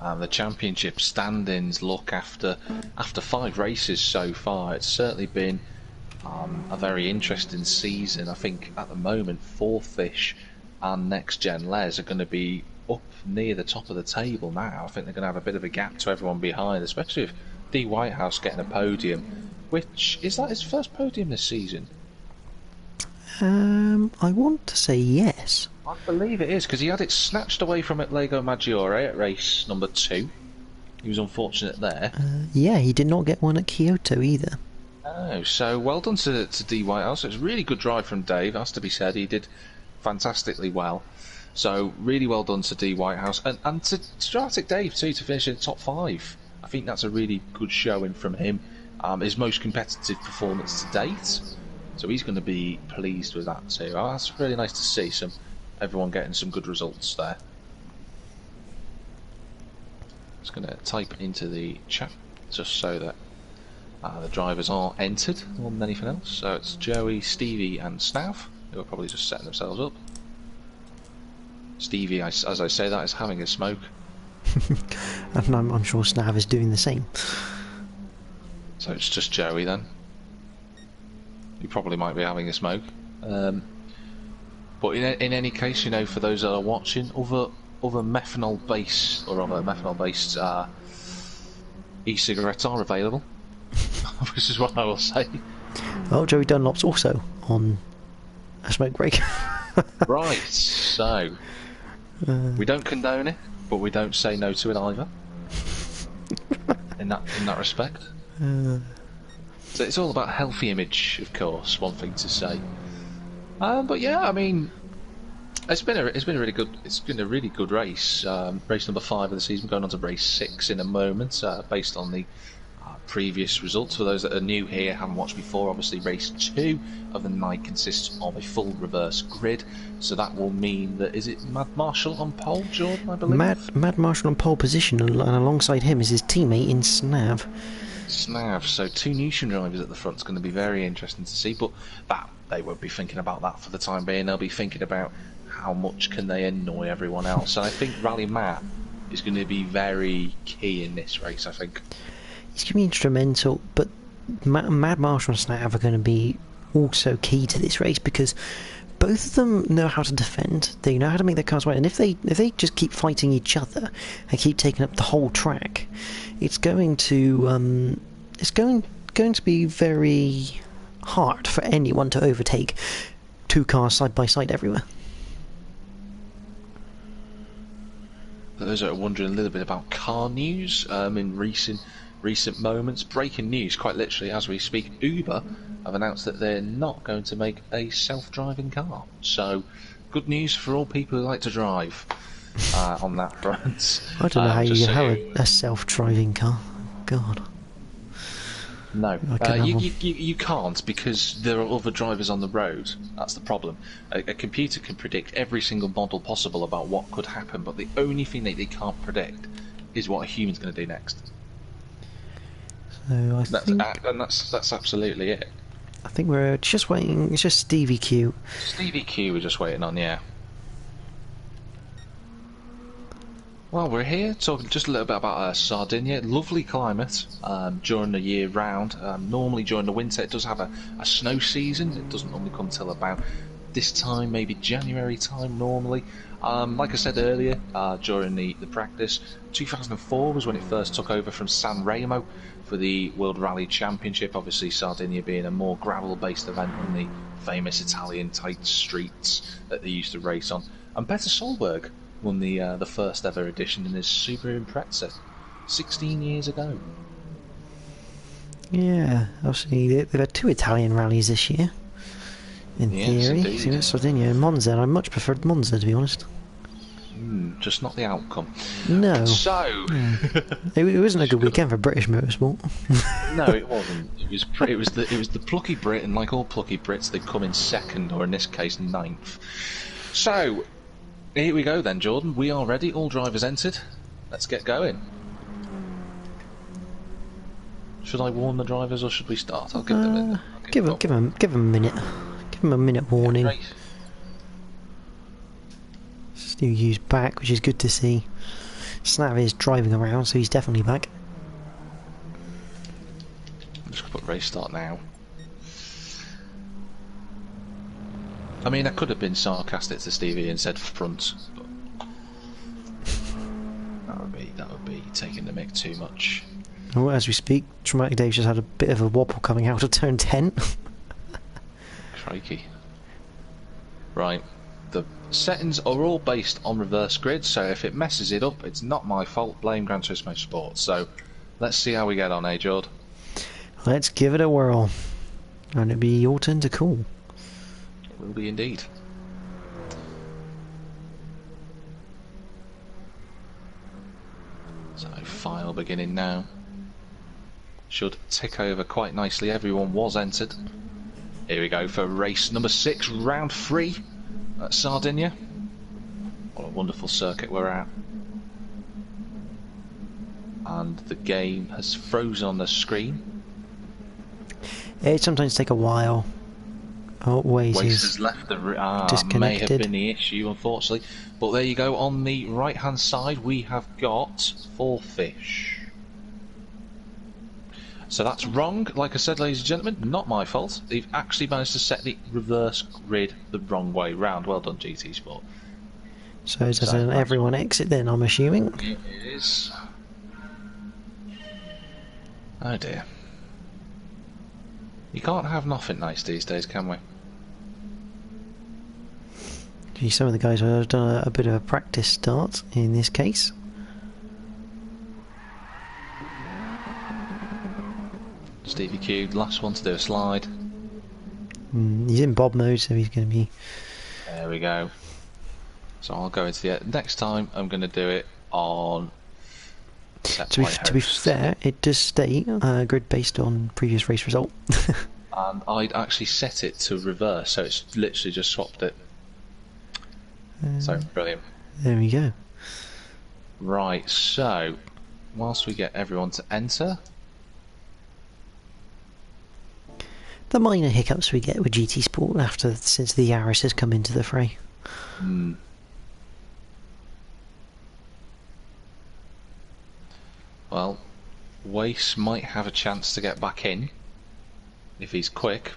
the championship standings look after 5 races so far. It's certainly been a very interesting season. I think at the moment Fourfish and NXTGEN Les are going to be up near the top of the table now. I think they're going to have a bit of a gap to everyone behind, especially if D Whitehouse getting a podium, which is that his first podium this season? I want to say yes. I believe it is, because he had it snatched away from at Lego Maggiore at race number 2. He was unfortunate there. Yeah, he did not get one at Kyoto either. Oh, so well done to D Whitehouse. It was a really good drive from Dave, has to be said. He did fantastically well. So really well done to D Whitehouse. And to Dramatic Dave too, to finish in the top 5. I think that's a really good showing from him. His most competitive performance to date. So he's going to be pleased with that too. Oh, that's really nice to see everyone getting some good results there. Just going to type into the chat just so that the drivers are entered more than anything else. So it's Joey, Stevie and Snav, who are probably just setting themselves up. Stevie, as I say that, is having a smoke. And I'm sure Snav is doing the same. So it's just Joey then. He probably might be having a smoke. But in any case, you know, for those that are watching, other methanol-based e-cigarettes are available. This is what I will say. Oh, Joey Dunlop's also on a smoke break. Right, so we don't condone it, but we don't say no to it either. in that respect. So it's all about healthy image, of course. One thing to say. But yeah, I mean, it's been a really good race. Race number 5 of the season, going on to race 6 in a moment, based on the previous results. For those that are new here, haven't watched before, obviously race 2 of the night consists of a full reverse grid, so that will mean that, is it Mad Marshall on pole, Jordan, I believe? Mad Marshall on pole position, and alongside him is his teammate in Snav. So 2 Newsham drivers at the front is going to be very interesting to see, but that they won't be thinking about that for the time being. They'll be thinking about how much can they annoy everyone else, and I think Rally Matt is going to be very key in this race, I think. He's going to be instrumental, but Mad Marshall and Snav are going to be also key to this race, because both of them know how to defend. They know how to make their cars right, and if they just keep fighting each other and keep taking up the whole track, it's going to be very hard for anyone to overtake 2 cars side by side everywhere. For those that are wondering a little bit about car news, in recent moments, breaking news, quite literally as we speak, Uber have announced that they're not going to make a self-driving car. So, good news for all people who like to drive on that front. I don't know how you have a self-driving car. God. No, you can't, because there are other drivers on the road. That's the problem. A computer can predict every single model possible about what could happen, but the only thing that they can't predict is what a human's going to do next. So that's absolutely it. I think we're just waiting. It's just Stevie Q. Stevie Q we're just waiting on, yeah. Well, we're here talking just a little bit about Sardegna. Lovely climate during the year round. Normally during the winter it does have a snow season. It doesn't normally come till about this time, maybe January time normally. Like I said earlier, during the practice, 2004 was when it first took over from San Remo for the World Rally Championship. Obviously Sardegna being a more gravel-based event than the famous Italian tight streets that they used to race on. And Peter Solberg won the first ever edition in his Super Impreza 16 years ago. Yeah, obviously they've had 2 Italian rallies this year, in theory. So Sardegna and Monza, and I much preferred Monza, to be honest. Just not the outcome. No. So it wasn't a good weekend for British motorsport. No, it wasn't. It was the plucky Brit, and like all plucky Brits, they come in second, or in this case, 9th. So here we go then, Jordan. We are ready. All drivers entered. Let's get going. Should I warn the drivers, or should we start? I'll give them a give them a minute. Give them a minute warning. Right. Stu U's back, which is good to see. Snav is driving around, so he's definitely back. I'm just going to put race start now. I mean, I could have been sarcastic to Stevie and said front, but that would be taking the mick too much. Well, as we speak, Traumatic Dave's just had a bit of a wobble coming out of turn 10. Crikey. Right. the settings are all based on reverse grid, so if it messes it up, it's not my fault. Blame Gran Turismo Sport. So let's see how we get on, Jord? Let's give it a whirl. And it'll be your turn to call. It will be indeed. So file beginning now. Should tick over quite nicely. Everyone was entered. Here we go for race number 6, round 3 at Sardegna. What a wonderful circuit we're at. And the game has frozen on the screen. It sometimes takes a while. Oh, Waze has left the disconnected. May have been the issue, unfortunately. But there you go. On the right hand side, we have got 4 fish. So that's wrong. Like I said, ladies and gentlemen, not my fault. They've actually managed to set the reverse grid the wrong way round. Well done, GT Sport. So does everyone exit then, I'm assuming? It is. Oh dear. You can't have nothing nice these days, can we? Gee, some of the guys have done a bit of a practice start in this case. Stevie Q, last one to do a slide. He's in Bob mode, so he's going to be... There we go. So I'll go into the... Next time, I'm going to do it on... To be fair, it does state grid based on previous race result. And I'd actually set it to reverse, so it's literally just swapped it. So, brilliant. There we go. Right, so, whilst we get everyone to enter... The minor hiccups we get with GT Sport since the Yaris has come into the fray. Well, Wace might have a chance to get back in if he's quick.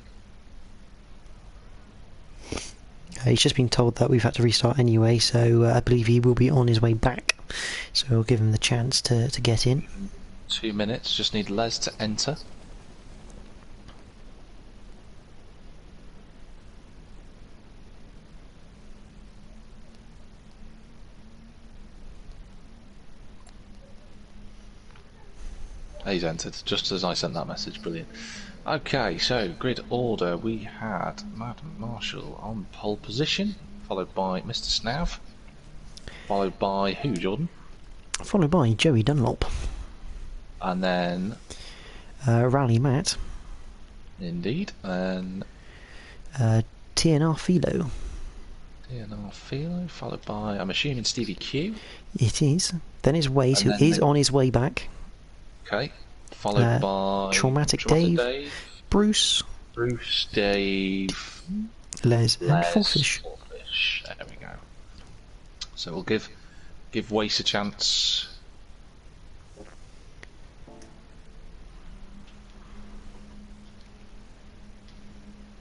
He's just been told that we've had to restart anyway, so I believe he will be on his way back. So we'll give him the chance to get in. 2 minutes, just need Les to enter. He's entered, just as I sent that message, brilliant. Okay, so grid order, we had Madam Marshall on pole position, followed by Mr. Snav, followed by who, Jordan? Followed by Joey Dunlop. And then... Rally Matt. Indeed, and... TNR Philo. TNR Philo, followed by, I'm assuming, Stevie Q? It is. Then it's Waze, who is on his way back. Okay, followed by Traumatic Dave, Bruce, Dave, Les, and Fourfish. There we go. So we'll give Wace a chance.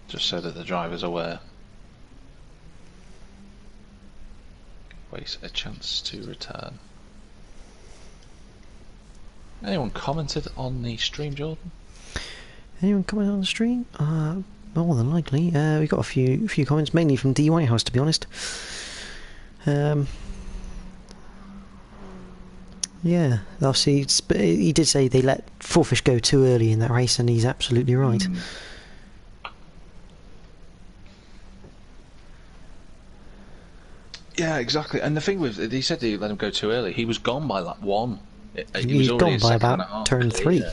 Just so that the driver's aware. Give Wace a chance to return. Anyone commented on the stream, Jordan? Anyone commented on the stream? More than likely. We got a few comments, mainly from D Whitehouse, to be honest. Yeah, obviously, he did say they let Fourfish go too early in that race, and he's absolutely right. Yeah, exactly. And the thing with he said they let him go too early. He was gone by lap 1. He's gone by about turn 3.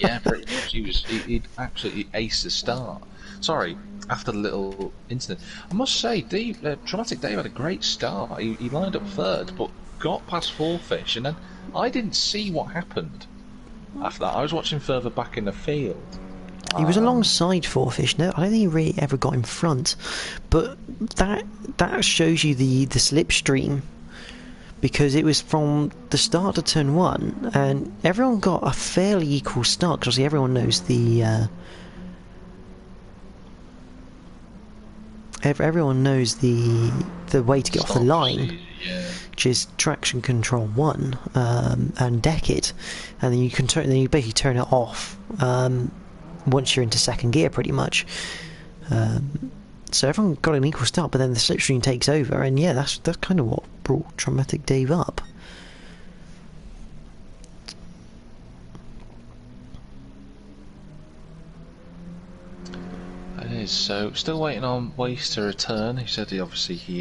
Yeah, pretty much. He'd absolutely aced the start. Sorry, after the little incident. I must say, Traumatic Dave had a great start. He lined up third, but got past Fourfish, and then I didn't see what happened after that. I was watching further back in the field. He was alongside Fourfish. No, I don't think he really ever got in front. But that shows you the slipstream. Because it was from the start of turn 1, and everyone got a fairly equal start, because obviously everyone knows everyone knows the way to get off the line, which is traction control 1 and deck it, and then you basically turn it off once you're into second gear, pretty much. So everyone got an equal start, but then the slipstream takes over, and yeah, that's kind of what brought Traumatic Dave up. It is. So still waiting on Waste to return. He said he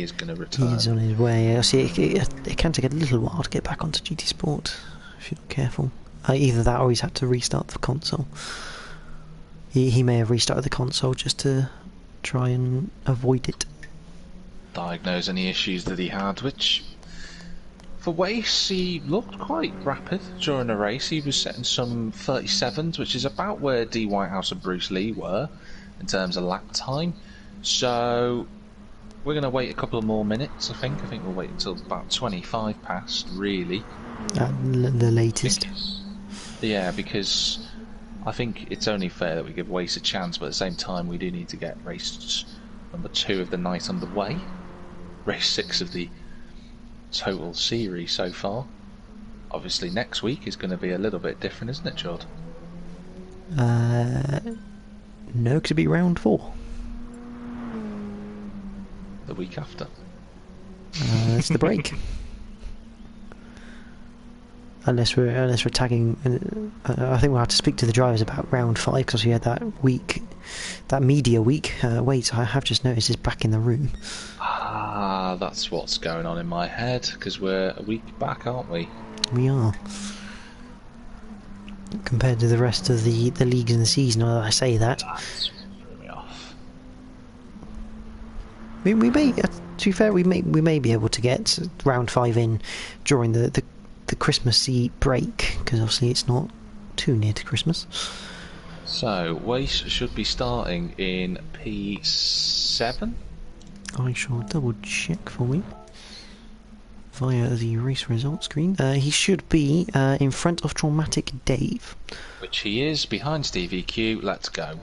is going to return. He's on his way. I see. It can take a little while to get back onto GT Sport if you're not careful. Either that, or he's had to restart the console. He may have restarted the console just to try and avoid it. Diagnose any issues that he had, which for Waste he looked quite rapid during the race. He was setting some 37s, which is about where D Whitehouse and Bruce Lee were in terms of lap time. So we're going to wait a couple of more minutes. I think we'll wait until about 25 past, really. The latest. Yeah, because I think it's only fair that we give Waste a chance, but at the same time we do need to get race number 2 of the night underway. Race 6 of the total series so far. Obviously next week is going to be a little bit different, isn't it, Jord? No, because it'll be round 4. The week after. It's the break. Unless we're tagging, I think we'll have to speak to the drivers about round 5, because we had that week, that media week. Wait, I have just noticed he's back in the room. Ah, that's what's going on in my head, because we're a week back, aren't we? We are. Compared to the rest of the leagues in the season, I say that. That's what threw me off. We may, to be fair, we may be able to get round 5 in during the Christmassy break, because obviously it's not too near to Christmas. So Waste should be starting in P7. I shall double check for you via the race results screen. He should be in front of Traumatic Dave, Which he is, behind Stevie Q. Let's go.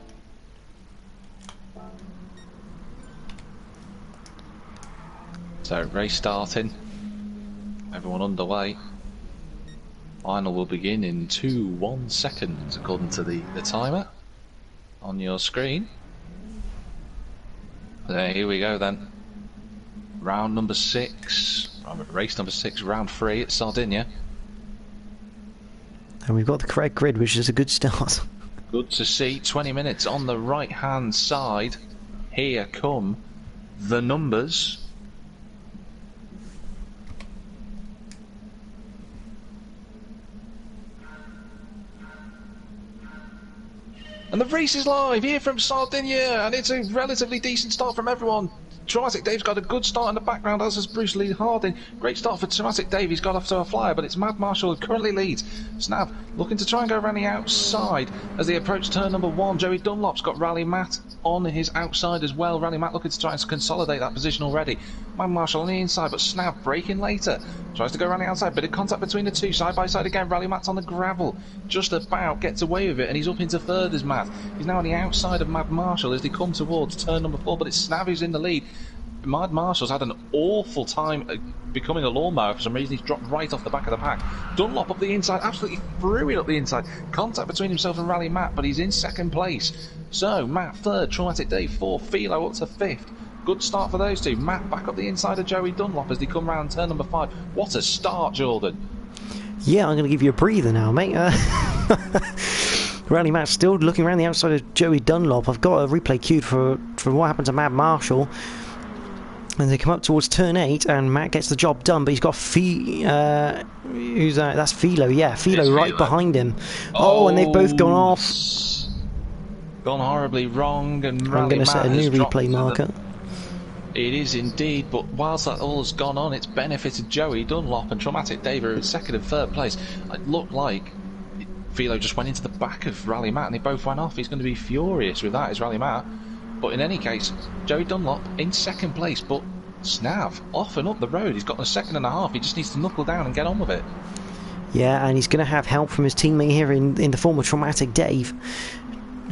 So race starting, everyone underway. Final will begin in 2.1 seconds according to the timer on your screen. There, here we go then. Round number 6, race number 6, round 3 at Sardegna. And we've got the correct grid, which is a good start. Good to see. 20 minutes on the right hand side. Here come the numbers. And the race is live here from Sardegna, and it's a relatively decent start from everyone. Traumatic Dave's got a good start in the background, as has Bruce Lee Harding. Great start for Traumatic Dave, he's got off to a flyer, but it's Mad Marshall who currently leads. Snav looking to try and go around the outside as they approach turn number 1. Joey Dunlop's got Rally Matt on his outside as well. Rally Matt looking to try and consolidate that position already. Mad Marshall on the inside, but Snav braking later. Tries to go around the outside, bit of contact between the two, side by side again. Rally Matt's on the gravel, just about gets away with it, and he's up into third as Matt. He's now on the outside of Mad Marshall as they come towards turn number 4, but it's Snav who's in the lead. Mad Marshall's had an awful time becoming a lawnmower. For some reason he's dropped right off the back of the pack. Dunlop up the inside, absolutely threw it up the inside. Contact between himself and Rally Matt, but he's in second place. So Matt third, Traumatic Dave fourth, Philo up to fifth. Good start for those two. Matt back up the inside of Joey Dunlop as they come round turn number 5. What a start, Jordan. Yeah, I'm going to give you a breather now, mate. Rally Matt still looking around the outside of Joey Dunlop. I've got a replay queued for what happened to Mad Marshall. And they come up towards turn 8, and Matt gets the job done, but he's got who's that? That's Philo, yeah, Philo right behind him. Oh, and they've both gone off. Gone horribly wrong, and I'm going to set a new replay marker. It is indeed, but whilst that all has gone on, it's benefited Joey Dunlop and Traumatic Dave, who are in second and third place. It looked like Philo just went into the back of Rally Matt, and they both went off. He's going to be furious with that, is Rally Matt. But in any case, Joey Dunlop in second place, but Snav off and up the road. He's got a second and a half. He just needs to knuckle down and get on with it. Yeah, and he's going to have help from his teammate here in the form of Traumatic Dave.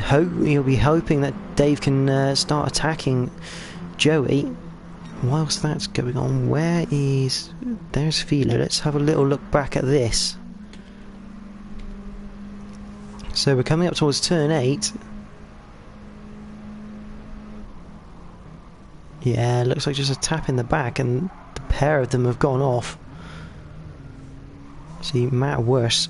He'll be hoping that Dave can start attacking Joey. Whilst that's going on, there's Philo. Let's have a little look back at this. So we're coming up towards turn 8. Yeah, looks like just a tap in the back, and the pair of them have gone off. See, Matt worse.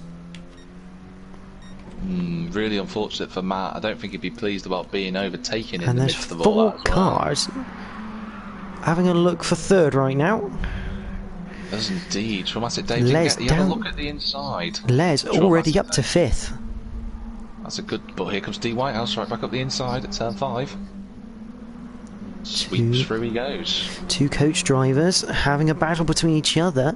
Really unfortunate for Matt. I don't think he'd be pleased about being overtaken in And the there's midst of all that as well. cars having a look for third right now. Does indeed. Traumatic Dave Les didn't have a down. look at the inside. Les already up to Dave. fifth. That's a good. But here comes D Whitehouse right back up the inside at turn 5. Sweeps through he goes. Two coach drivers having a battle between each other.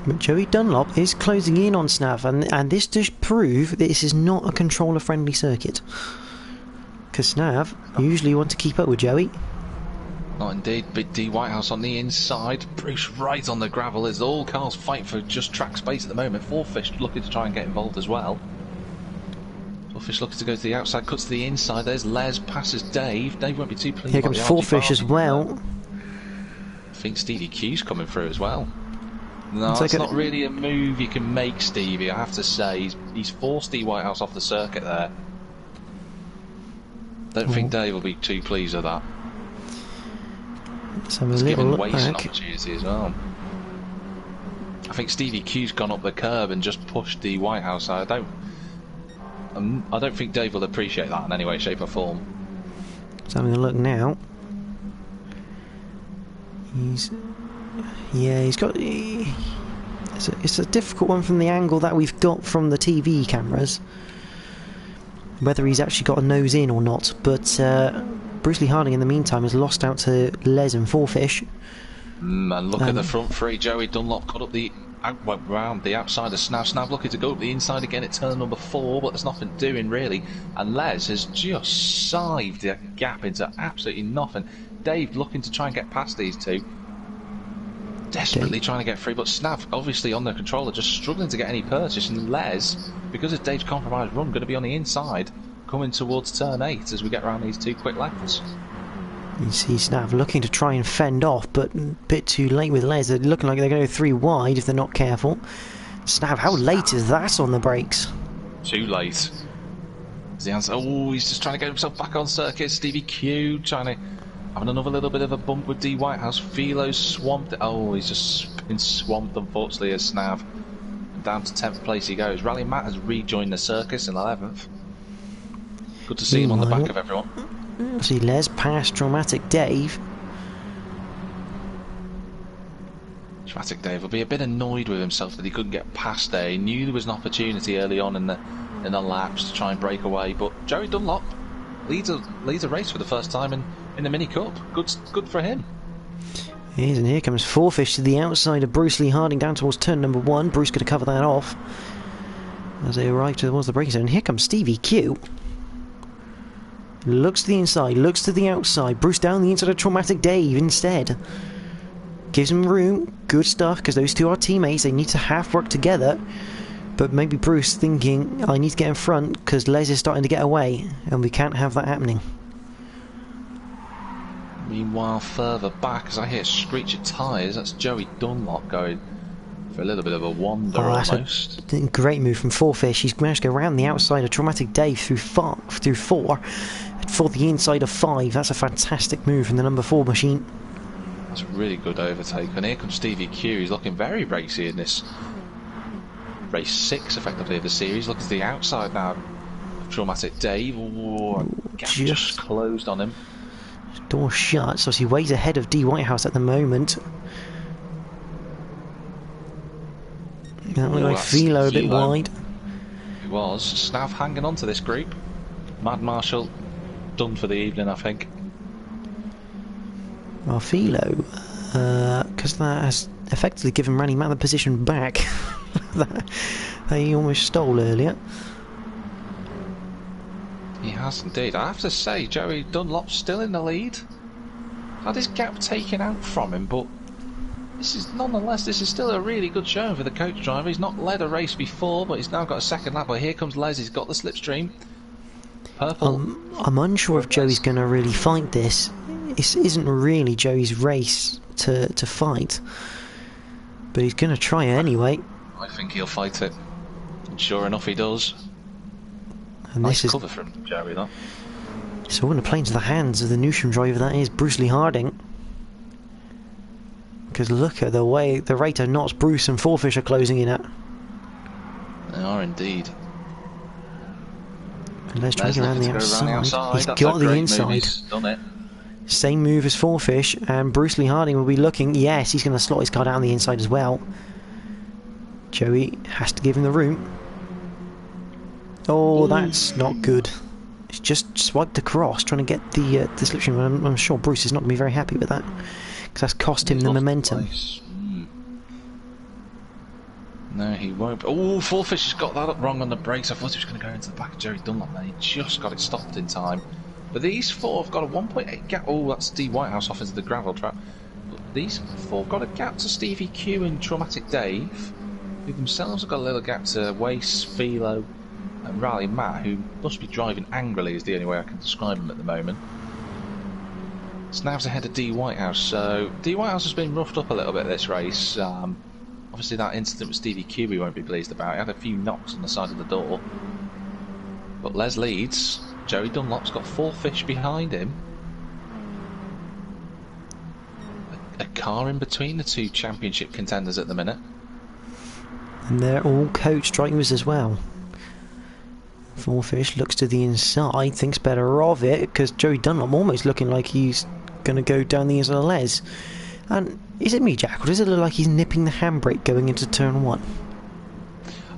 But Joey Dunlop is closing in on Snav, and this does prove that this is not a controller-friendly circuit. Because Snav usually want to keep up with Joey. Not indeed. Big D Whitehouse on the inside. Bruce right on the gravel as all cars fight for just track space at the moment. Fourfish looking to try and get involved as well. Fourfish looking to go to the outside, cuts to the inside. There's Les, passes Dave. Dave won't be too pleased. Here comes Fourfish as well. I think Stevie Q's coming through as well. No, it's that's like not really a move you can make, Stevie, I have to say. He's forced D Whitehouse off the circuit there. Don't think Dave will be too pleased with that. Let's have a It's little given look Waste an back. opportunity as well. I think Stevie Q's gone up the curb and just pushed D Whitehouse. I don't think Dave will appreciate that in any way, shape or form. Let's having a look now. He's got. It's a difficult one from the angle that we've got from the TV cameras. Whether he's actually got a nose in or not, but Bruce Lee Harding in the meantime has lost out to Les and Fourfish. And look at the front three. Joey Dunlop cut up the round the outside of Snav. Snav looking to go up the inside again at turn number 4, but there's nothing doing really. And Les has just scythed the gap into absolutely nothing. Dave looking to try and get past these two. Desperately trying to get free, but Snav obviously on the controller just struggling to get any purchase, and Les, because of Dave's compromised run, going to be on the inside coming towards turn 8 as we get around these two quick lefts. You see Snav looking to try and fend off, but a bit too late with Les. They're looking like they're going to go 3 wide if they're not careful. Snav, how late is that on the brakes? Too late. Is the answer? Oh, he's just trying to get himself back on circuit. Stevie Q trying to having another little bit of a bump with D Whitehouse. Philo's swamped. Oh, he's just been swamped, unfortunately, as Snav. And down to 10th place he goes. Rally Matt has rejoined the circus in 11th. Good to see him on the back of everyone. See Les past Traumatic Dave. Traumatic Dave will be a bit annoyed with himself that he couldn't get past there. He knew there was an opportunity early on in the laps to try and break away, but Joey Dunlop leads a race for the first time in the Mini Cup. Good for him. And here comes Fourfish to the outside of Bruce Lee Harding down towards turn number 1. Bruce going to cover that off as they arrive towards the braking zone. And here comes Stevie Q. Looks to the inside, looks to the outside. Bruce down the inside of Traumatic Dave instead. Gives him room. Good stuff, because those two are teammates. They need to half work together. But maybe Bruce thinking, I need to get in front because Les is starting to get away, and we can't have that happening. Meanwhile, further back, as I hear screech of tyres, that's Joey Dunlop going for a little bit of a wander almost. A great move from Fourfish. He's managed to go around the outside of Traumatic Dave through 4 for the inside of 5. That's a fantastic move from the number 4 machine. That's a really good overtake. And here comes Stevie Q. He's looking very racy in this race 6, effectively, of the series. Look at the outside now of Traumatic Dave. Oh, gap just closed on him. Door shut, so he weighs ahead of D Whitehouse at the moment. That looked like Philo a bit wide. It was. Snav hanging on to this group. Mad Marshall done for the evening, I think. Well, Philo, because that has effectively given Rally Matt the position back that he almost stole earlier. He has indeed. I have to say, Joey Dunlop's still in the lead. Had his gap taken out from him, but this is still a really good showing for the coach driver. He's not led a race before, but he's now got a second lap. But here comes Les. He's got the slipstream. Purple. I'm unsure if Joey's going to really fight this. This isn't really Joey's race to fight, but he's going to try it anyway. I think he'll fight it. And sure enough, he does. And nice this cover from Joey, though. It's all going to play into the hands of the Newsham driver, that is Bruce Lee Harding. Because look at the way the rate of knots Bruce and Fourfish are closing in at. They are indeed. And let's try to get around the outside. He's That's got the inside. He's done it. Same move as Fourfish, and Bruce Lee Harding will be looking. Yes, he's going to slot his car down the inside as well. Joey has to give him the room. Oh, that's not good. He's just swiped across, trying to get the slipstream. I'm sure Bruce is not going to be very happy with that, because that's cost him the momentum. No, he won't. Oh, Fourfish has got that up wrong on the brakes. I thought he was going to go into the back of Jerry Dunlop, and he just got it stopped in time. But these four have got a 1.8 gap. Oh, that's Steve Whitehouse off into the gravel trap. But these four have got a gap to Stevie Q and Traumatic Dave, who themselves have got a little gap to Wace, Philo, and Rally Matt, who must be driving angrily, is the only way I can describe him at the moment. Snav's ahead of D Whitehouse, so D Whitehouse has been roughed up a little bit this race. Obviously that incident with Stevie Q we won't be pleased about. He had a few knocks on the side of the door. But Les leads. Joey Dunlop's got Fourfish behind him. A car in between the two championship contenders at the minute. And they're all coach drivers as well. Fourfish looks to the inside, thinks better of it, because Joey Dunlop almost looking like he's going to go down the inside of Les. And is it me, Jack, or does it look like he's nipping the handbrake going into turn one?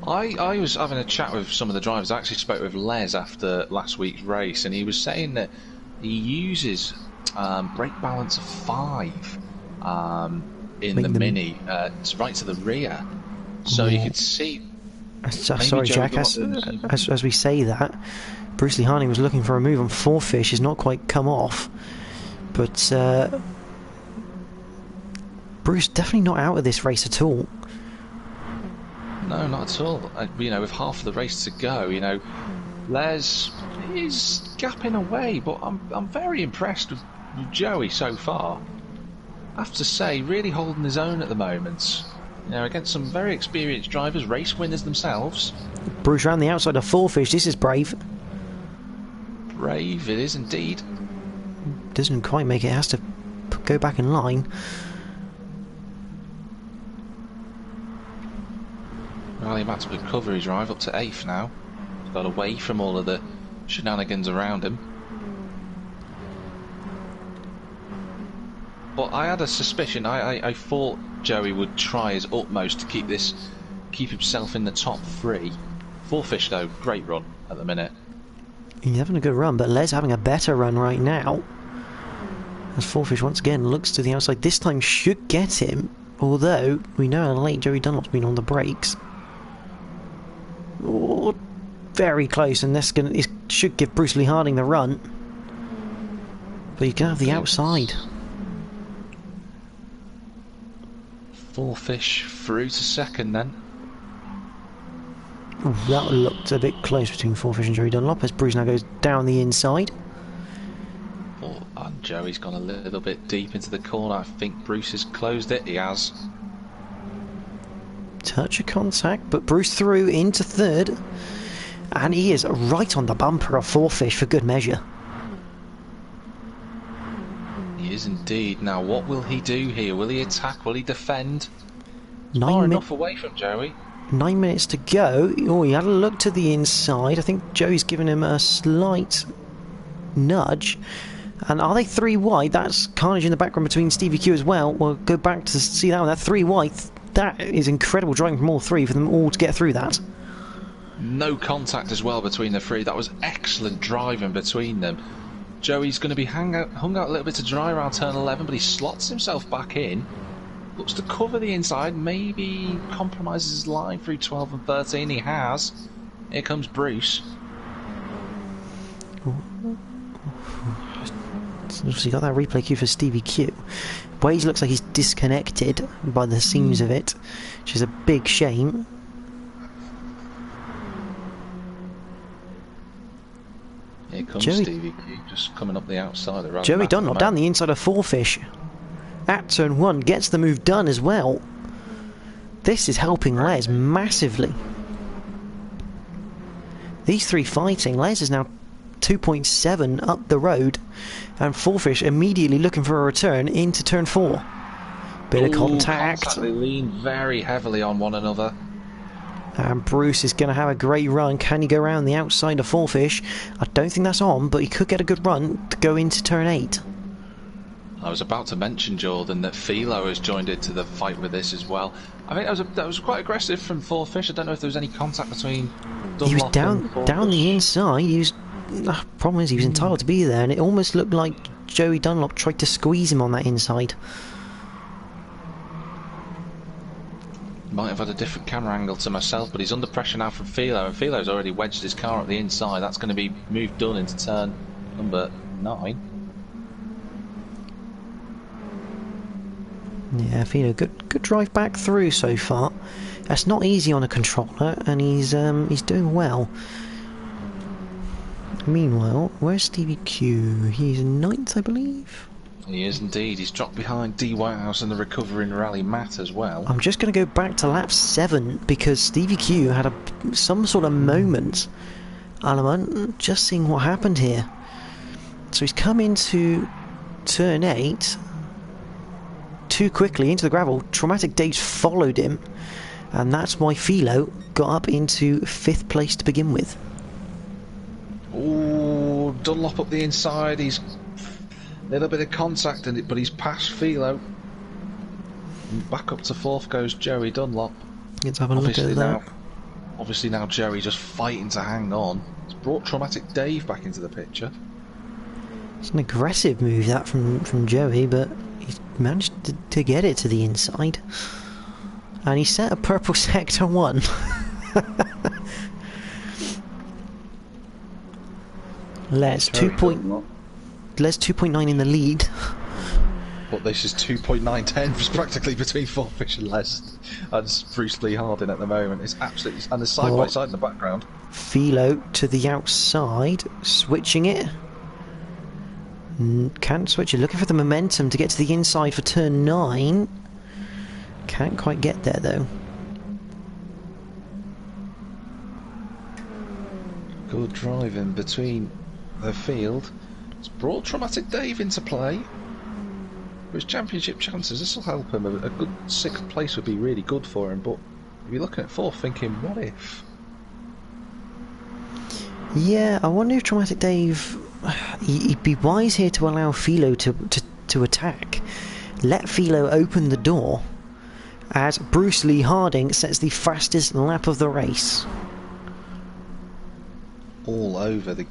I was having a chat with some of the drivers. I actually spoke with Les after last week's race, and he was saying that he uses brake balance of 5 in the Mini, right to the rear, so you could see. Sorry, Jack. As we say that, Bruce Lee Harding was looking for a move on Fourfish. Has not quite come off, but Bruce definitely not out of this race at all. No, not at all. You know, with half of the race to go, you know, Les is gapping away, but I'm very impressed with Joey so far. I have to say, really holding his own at the moment. You know, against some very experienced drivers, race winners themselves. Bruce round the outside of Fourfish. This is brave. Brave, it is indeed. Doesn't quite make it. Has to go back in line. Rally Matt's recovery drive up to 8th now. He's got away from all of the shenanigans around him. But I had a suspicion. I thought Joey would try his utmost to keep himself in the top 3. Fourfish though, great run at the minute. He's having a good run, but Les having a better run right now. As Fourfish once again looks to the outside, this time should get him. Although we know how late Joey Dunlop's been on the brakes. Oh, very close, and this should give Bruce Lee Harding the run. But you can have the outside. Fourfish through to 2nd then. Ooh, that looked a bit close between Fourfish and Joey Dunlop as Bruce now goes down the inside. Oh, and Joey's gone a little bit deep into the corner. I think Bruce has closed it. He has. Touch of contact, but Bruce through into 3rd, and he is right on the bumper of Fourfish for good measure. He is indeed. Now what will he do here? Will he attack? Will he defend? Far enough away from Joey. 9 minutes to go. Oh, he had a look to the inside. I think Joey's given him a slight nudge. And are they 3 wide? That's carnage in the background between Stevie Q as well. We'll go back to see that one. That 3 wide. That is incredible driving from all 3 for them all to get through that. No contact as well between the 3. That was excellent driving between them. Joey's going to be hung out a little bit to dry around turn 11, but he slots himself back in. Looks to cover the inside, maybe compromises his line through 12 and 13. He has. Here comes Bruce. So you got that replay cue for Stevie Q. Waze looks like he's disconnected by the seams of it, which is a big shame. Here comes Stevie Q, just coming up the outside. Joey Dunlop down the inside of Fourfish. At turn 1, gets the move done as well. This is helping Les massively. These 3 fighting. Les is now 2.7 up the road, and Fourfish immediately looking for a return into turn 4. Bit of contact. They lean very heavily on one another. And Bruce is going to have a great run. Can he go around the outside of Fourfish? I don't think that's on, but he could get a good run to go into turn 8. I was about to mention, Jordan, that Philo has joined into the fight with this as well. I think that was quite aggressive from Fourfish. I don't know if there was any contact between Dunlop. He was down the inside. He was. Problem is, he was entitled to be there, and it almost looked like Joey Dunlop tried to squeeze him on that inside. Might have had a different camera angle to myself, but he's under pressure now from Philo, and Philo's already wedged his car up the inside. That's going to be moved done into turn number 9. Yeah, Philo, good drive back through so far. That's not easy on a controller, and he's doing well. Meanwhile, where's Stevie Q? He's 9th, I believe. He is indeed. He's dropped behind D. Whitehouse and the recovering Rally Matt as well. I'm just going to go back to lap 7 because Stevie Q had some sort of moment. And I'm just seeing what happened here. So he's come into turn 8 too quickly into the gravel. Traumatic Dave's followed him, and that's why Philo got up into 5th place to begin with. Ooh, Dunlop up the inside. He's a little bit of contact in it, but he's past Philo. And back up to 4th goes Joey Dunlop. Let's have a look at that. Obviously now Joey just fighting to hang on. It's brought Traumatic Dave back into the picture. It's an aggressive move that from Joey, but he's managed to get it to the inside. And he set a purple sector 1. Les 2.9 in the lead. But this is 2.910 practically between Fourfish and Les and Bruce Lee Harding at the moment. It's absolutely, and there's side by side in the background. Philo to the outside, switching it. Can't switch it. Looking for the momentum to get to the inside for turn 9. Can't quite get there though. Good driving between the field. It's brought Traumatic Dave into play. For his championship chances, this will help him. A good 6th place would be really good for him, but if you're looking at 4th thinking, what if? Yeah, I wonder if Traumatic Dave... He'd be wise here to allow Philo to attack. Let Philo open the door as Bruce Lee Harding sets the fastest lap of the race. All over the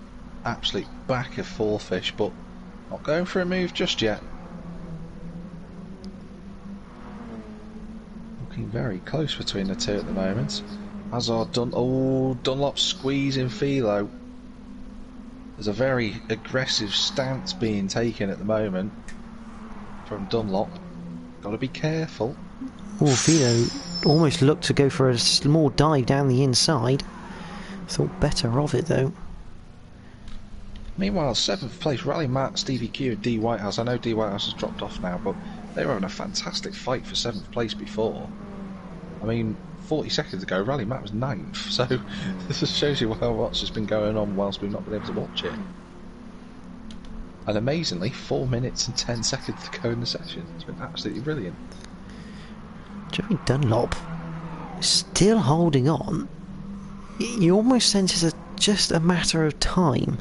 absolute back of Fourfish, but not going for a move just yet. Looking very close between the two at the moment. As are Dunlop squeezing Philo. There's a very aggressive stance being taken at the moment from Dunlop. Got to be careful. Oh, Philo almost looked to go for a small dive down the inside. Thought better of it though. Meanwhile, 7th place, Rally Matt, Stevie Q and D. Whitehouse. I know D. Whitehouse has dropped off now, but they were having a fantastic fight for 7th place before. I mean, 40 seconds ago, Rally Matt was 9th, so this just shows you how much has been going on whilst we've not been able to watch it. And amazingly, 4 minutes and 10 seconds to go in the session. It's been absolutely brilliant. Joey Dunlop still holding on. You almost sense it's just a matter of time.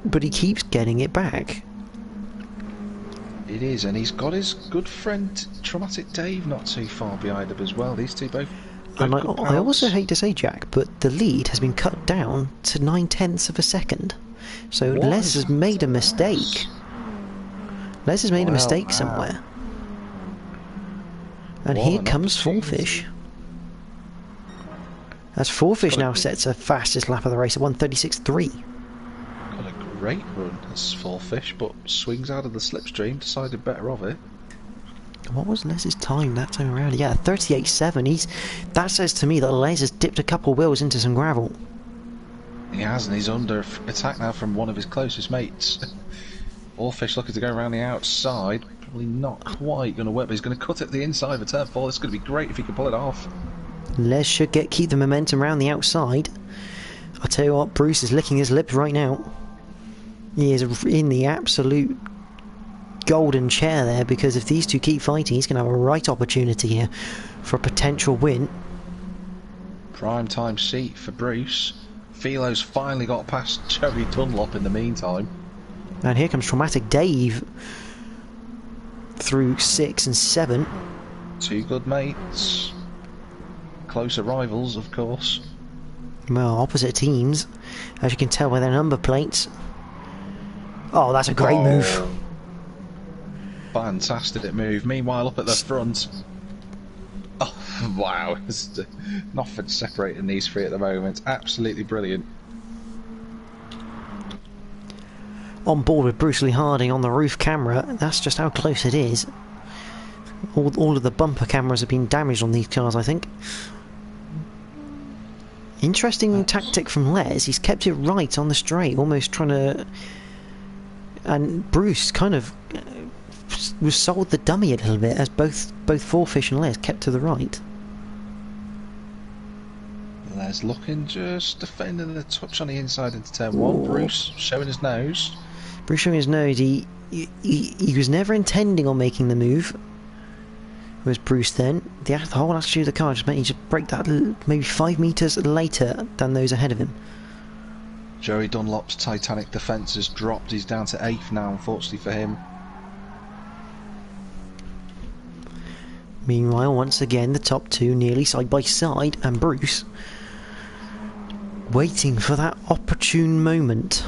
But he keeps getting it back. It is, and he's got his good friend Traumatic Dave not too far behind him as well. These two both. And I also hate to say, Jack, but the lead has been cut down to 9/10 of a second. So Les has made a mistake. Les has made a mistake somewhere. And here comes Fourfish. As Fourfish now sets a fastest lap of the race at 1:36.3. Got a great run as Fourfish, but swings out of the slipstream, decided better of it. What was Les's time that time around? Yeah, 38.7. That says to me that Les has dipped a couple of wheels into some gravel. He has, and he's under attack now from one of his closest mates. Fourfish looking to go around the outside. Probably not quite going to work, but he's going to cut it the inside for turn 4. This is going to be great if he can pull it off. Les should keep the momentum around the outside. I tell you what, Bruce is licking his lips right now. He is in the absolute golden chair there, because if these two keep fighting, he's going to have a right opportunity here for a potential win. Prime time seat for Bruce. Philo's finally got past Joey Dunlop in the meantime. And here comes Traumatic Dave through 6 and 7. Two good mates. Closer rivals, of course. Well, opposite teams, as you can tell by their number plates. Oh, that's a great move. Fantastic move. Meanwhile, up at the front. Oh, wow. There's nothing separating these three at the moment. Absolutely brilliant. On board with Bruce Lee Harding on the roof camera. That's just how close it is. All of the bumper cameras have been damaged on these cars, I think. Interesting tactic from Les. He's kept it right on the straight, almost trying to... And Bruce kind of was sold the dummy a little bit, as both Fourfish and Les kept to the right. Les looking, just defending the touch on the inside into turn 1. Bruce showing his nose. Bruce showing his nose. He was never intending on making the move. Was Bruce then? The whole attitude of the car just meant he just break that maybe 5 metres later than those ahead of him. Joey Dunlop's Titanic defence has dropped. He's down to 8th now, unfortunately for him. Meanwhile, once again, the top two nearly side by side, and Bruce waiting for that opportune moment.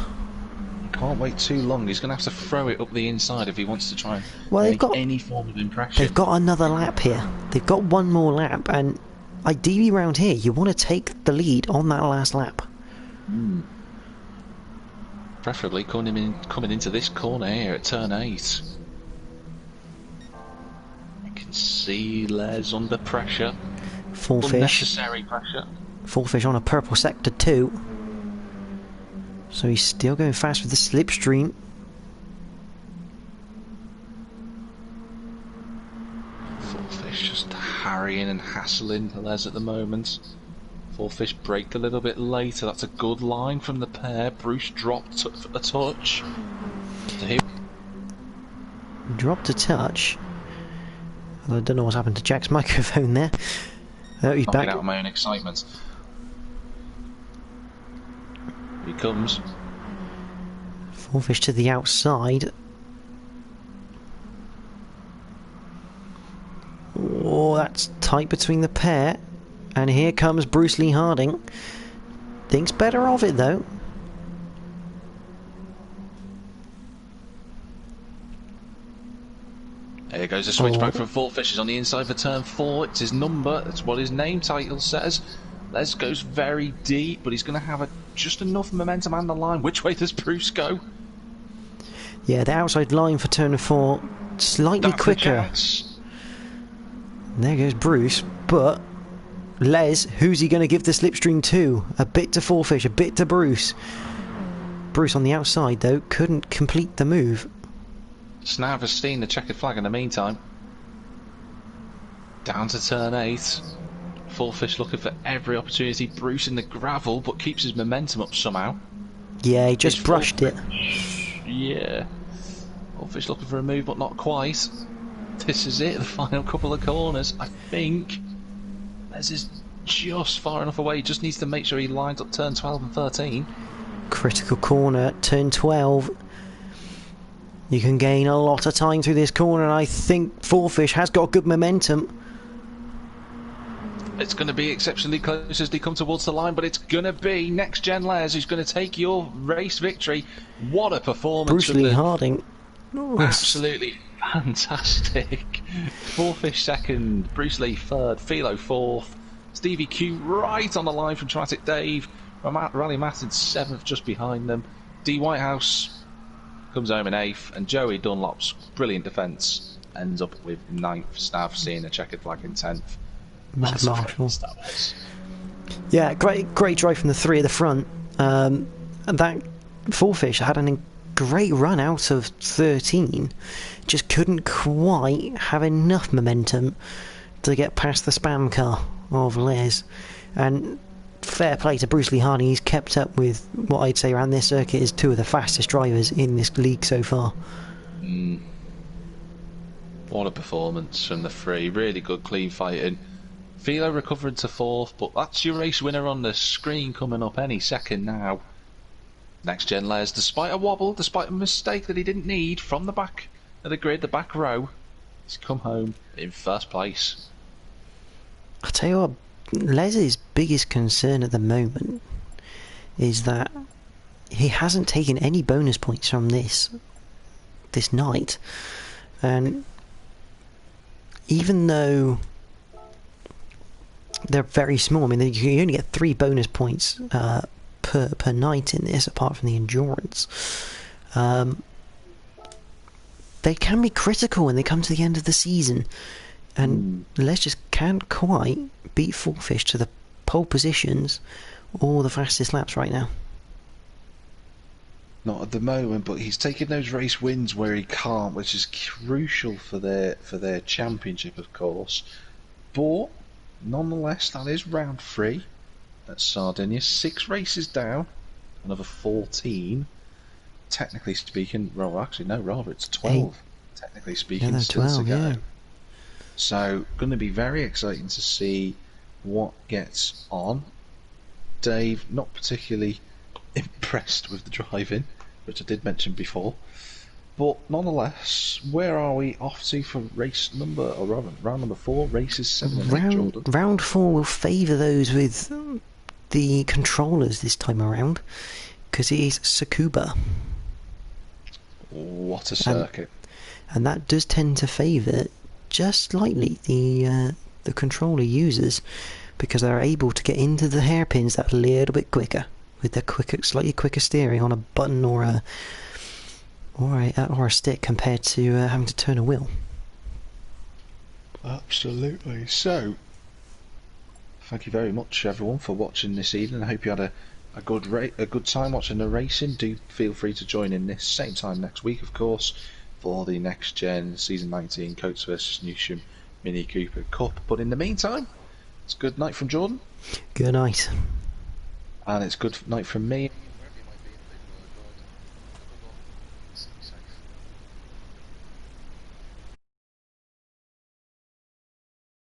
Can't wait too long. He's going to have to throw it up the inside if he wants to try and make any form of impression. They've got another lap here. They've got one more lap, and ideally round here, you want to take the lead on that last lap. Preferably coming into this corner here at turn 8. You can see Les under pressure. Fourfish. Unnecessary pressure. Fourfish on a purple sector 2. So he's still going fast with the slipstream. Fourfish just harrying and hassling Les at the moment. Fourfish braked a little bit later. That's a good line from the pair. Bruce dropped a touch. Dropped a touch. I don't know what's happened to Jack's microphone there. He's back. Out of my own excitement. Here he comes. Fourfish to the outside. Oh, that's tight between the pair. And here comes Bruce Lee Harding. Thinks better of it though. There goes the switchback from Fourfish on the inside for turn 4. It's his number. That's what his name title says. Les goes very deep, but he's going to have just enough momentum and the line. Which way does Bruce go? Yeah, the outside line for turn 4, slightly quicker. There goes Bruce, but Les, who's he going to give the slipstream to? A bit to Fourfish, a bit to Bruce. Bruce on the outside, though, couldn't complete the move. Snav has seen the checkered flag in the meantime. Down to turn 8. Fourfish looking for every opportunity. Bruce in the gravel, but keeps his momentum up somehow. Yeah, he just brushed it. Yeah. Fourfish looking for a move, but not quite. This is it, the final couple of corners. I think Les is just far enough away. He just needs to make sure he lines up turn 12 and 13. Critical corner, turn 12. You can gain a lot of time through this corner, and I think Fourfish has got good momentum. It's going to be exceptionally close as they come towards the line, but it's going to be NXTGEN Les who's going to take your race victory. What a performance. Bruce Lee Harding. Absolutely fantastic. Fourfish second, Bruce Lee third, Philo fourth, Stevie Q right on the line from Traumatic Dave, Rally Matted 7th just behind them, D Whitehouse comes home in 8th, and Joey Dunlop's brilliant defence ends up with 9th. Stav seeing a checkered flag in 10th. Mad Marshall. Yeah, great drive from the 3 at the front. And that Fourfish had a great run out of 13. Just couldn't quite have enough momentum to get past the spam car of Les. And fair play to Bruce Lee Hardy. He's kept up with what I'd say around this circuit is two of the fastest drivers in this league so far. What a performance from the three. Really good, clean fighting. Philo recovering to fourth, but that's your race winner on the screen coming up any second now. Next Gen Les, despite a wobble, despite a mistake that he didn't need from the back of the grid, the back row, he's come home in first place. I tell you what, Les's biggest concern at the moment is that he hasn't taken any bonus points from this night, and even though they're very small, I mean you only get 3 bonus points per night in this, apart from the endurance. They can be critical when they come to the end of the season, and Les just can't quite beat Fourfish to the pole positions or the fastest laps right now. Not at the moment, but he's taking those race wins where he can't, which is crucial for their championship, of course. But nonetheless, that is round 3 at Sardegna. 6 races down, another 14. Technically speaking, well, actually no, rather it's 12. 8. Technically speaking, yeah, still 12, to go. yeah. So, going to be very exciting to see what gets on. Dave, not particularly impressed with the driving, which I did mention before. But nonetheless, where are we off to for race number, or rather, round number 4, races 7 and 8, Jordan? Round 4 will favour those with the controllers this time around, because it is Tsukuba. What a circuit. And that does tend to favour just slightly the controller users, because they're able to get into the hairpins that little bit quicker with their slightly quicker steering on a button or a stick compared to having to turn a wheel. Absolutely. So, thank you very much, everyone, for watching this evening. I hope you had a good time watching the racing. Do feel free to join in this same time next week, of course, for the Next Gen Season 19 Coates vs Newsham Mini Cooper Cup. But in the meantime, it's good night from Jordan. Good night. And it's good night from me.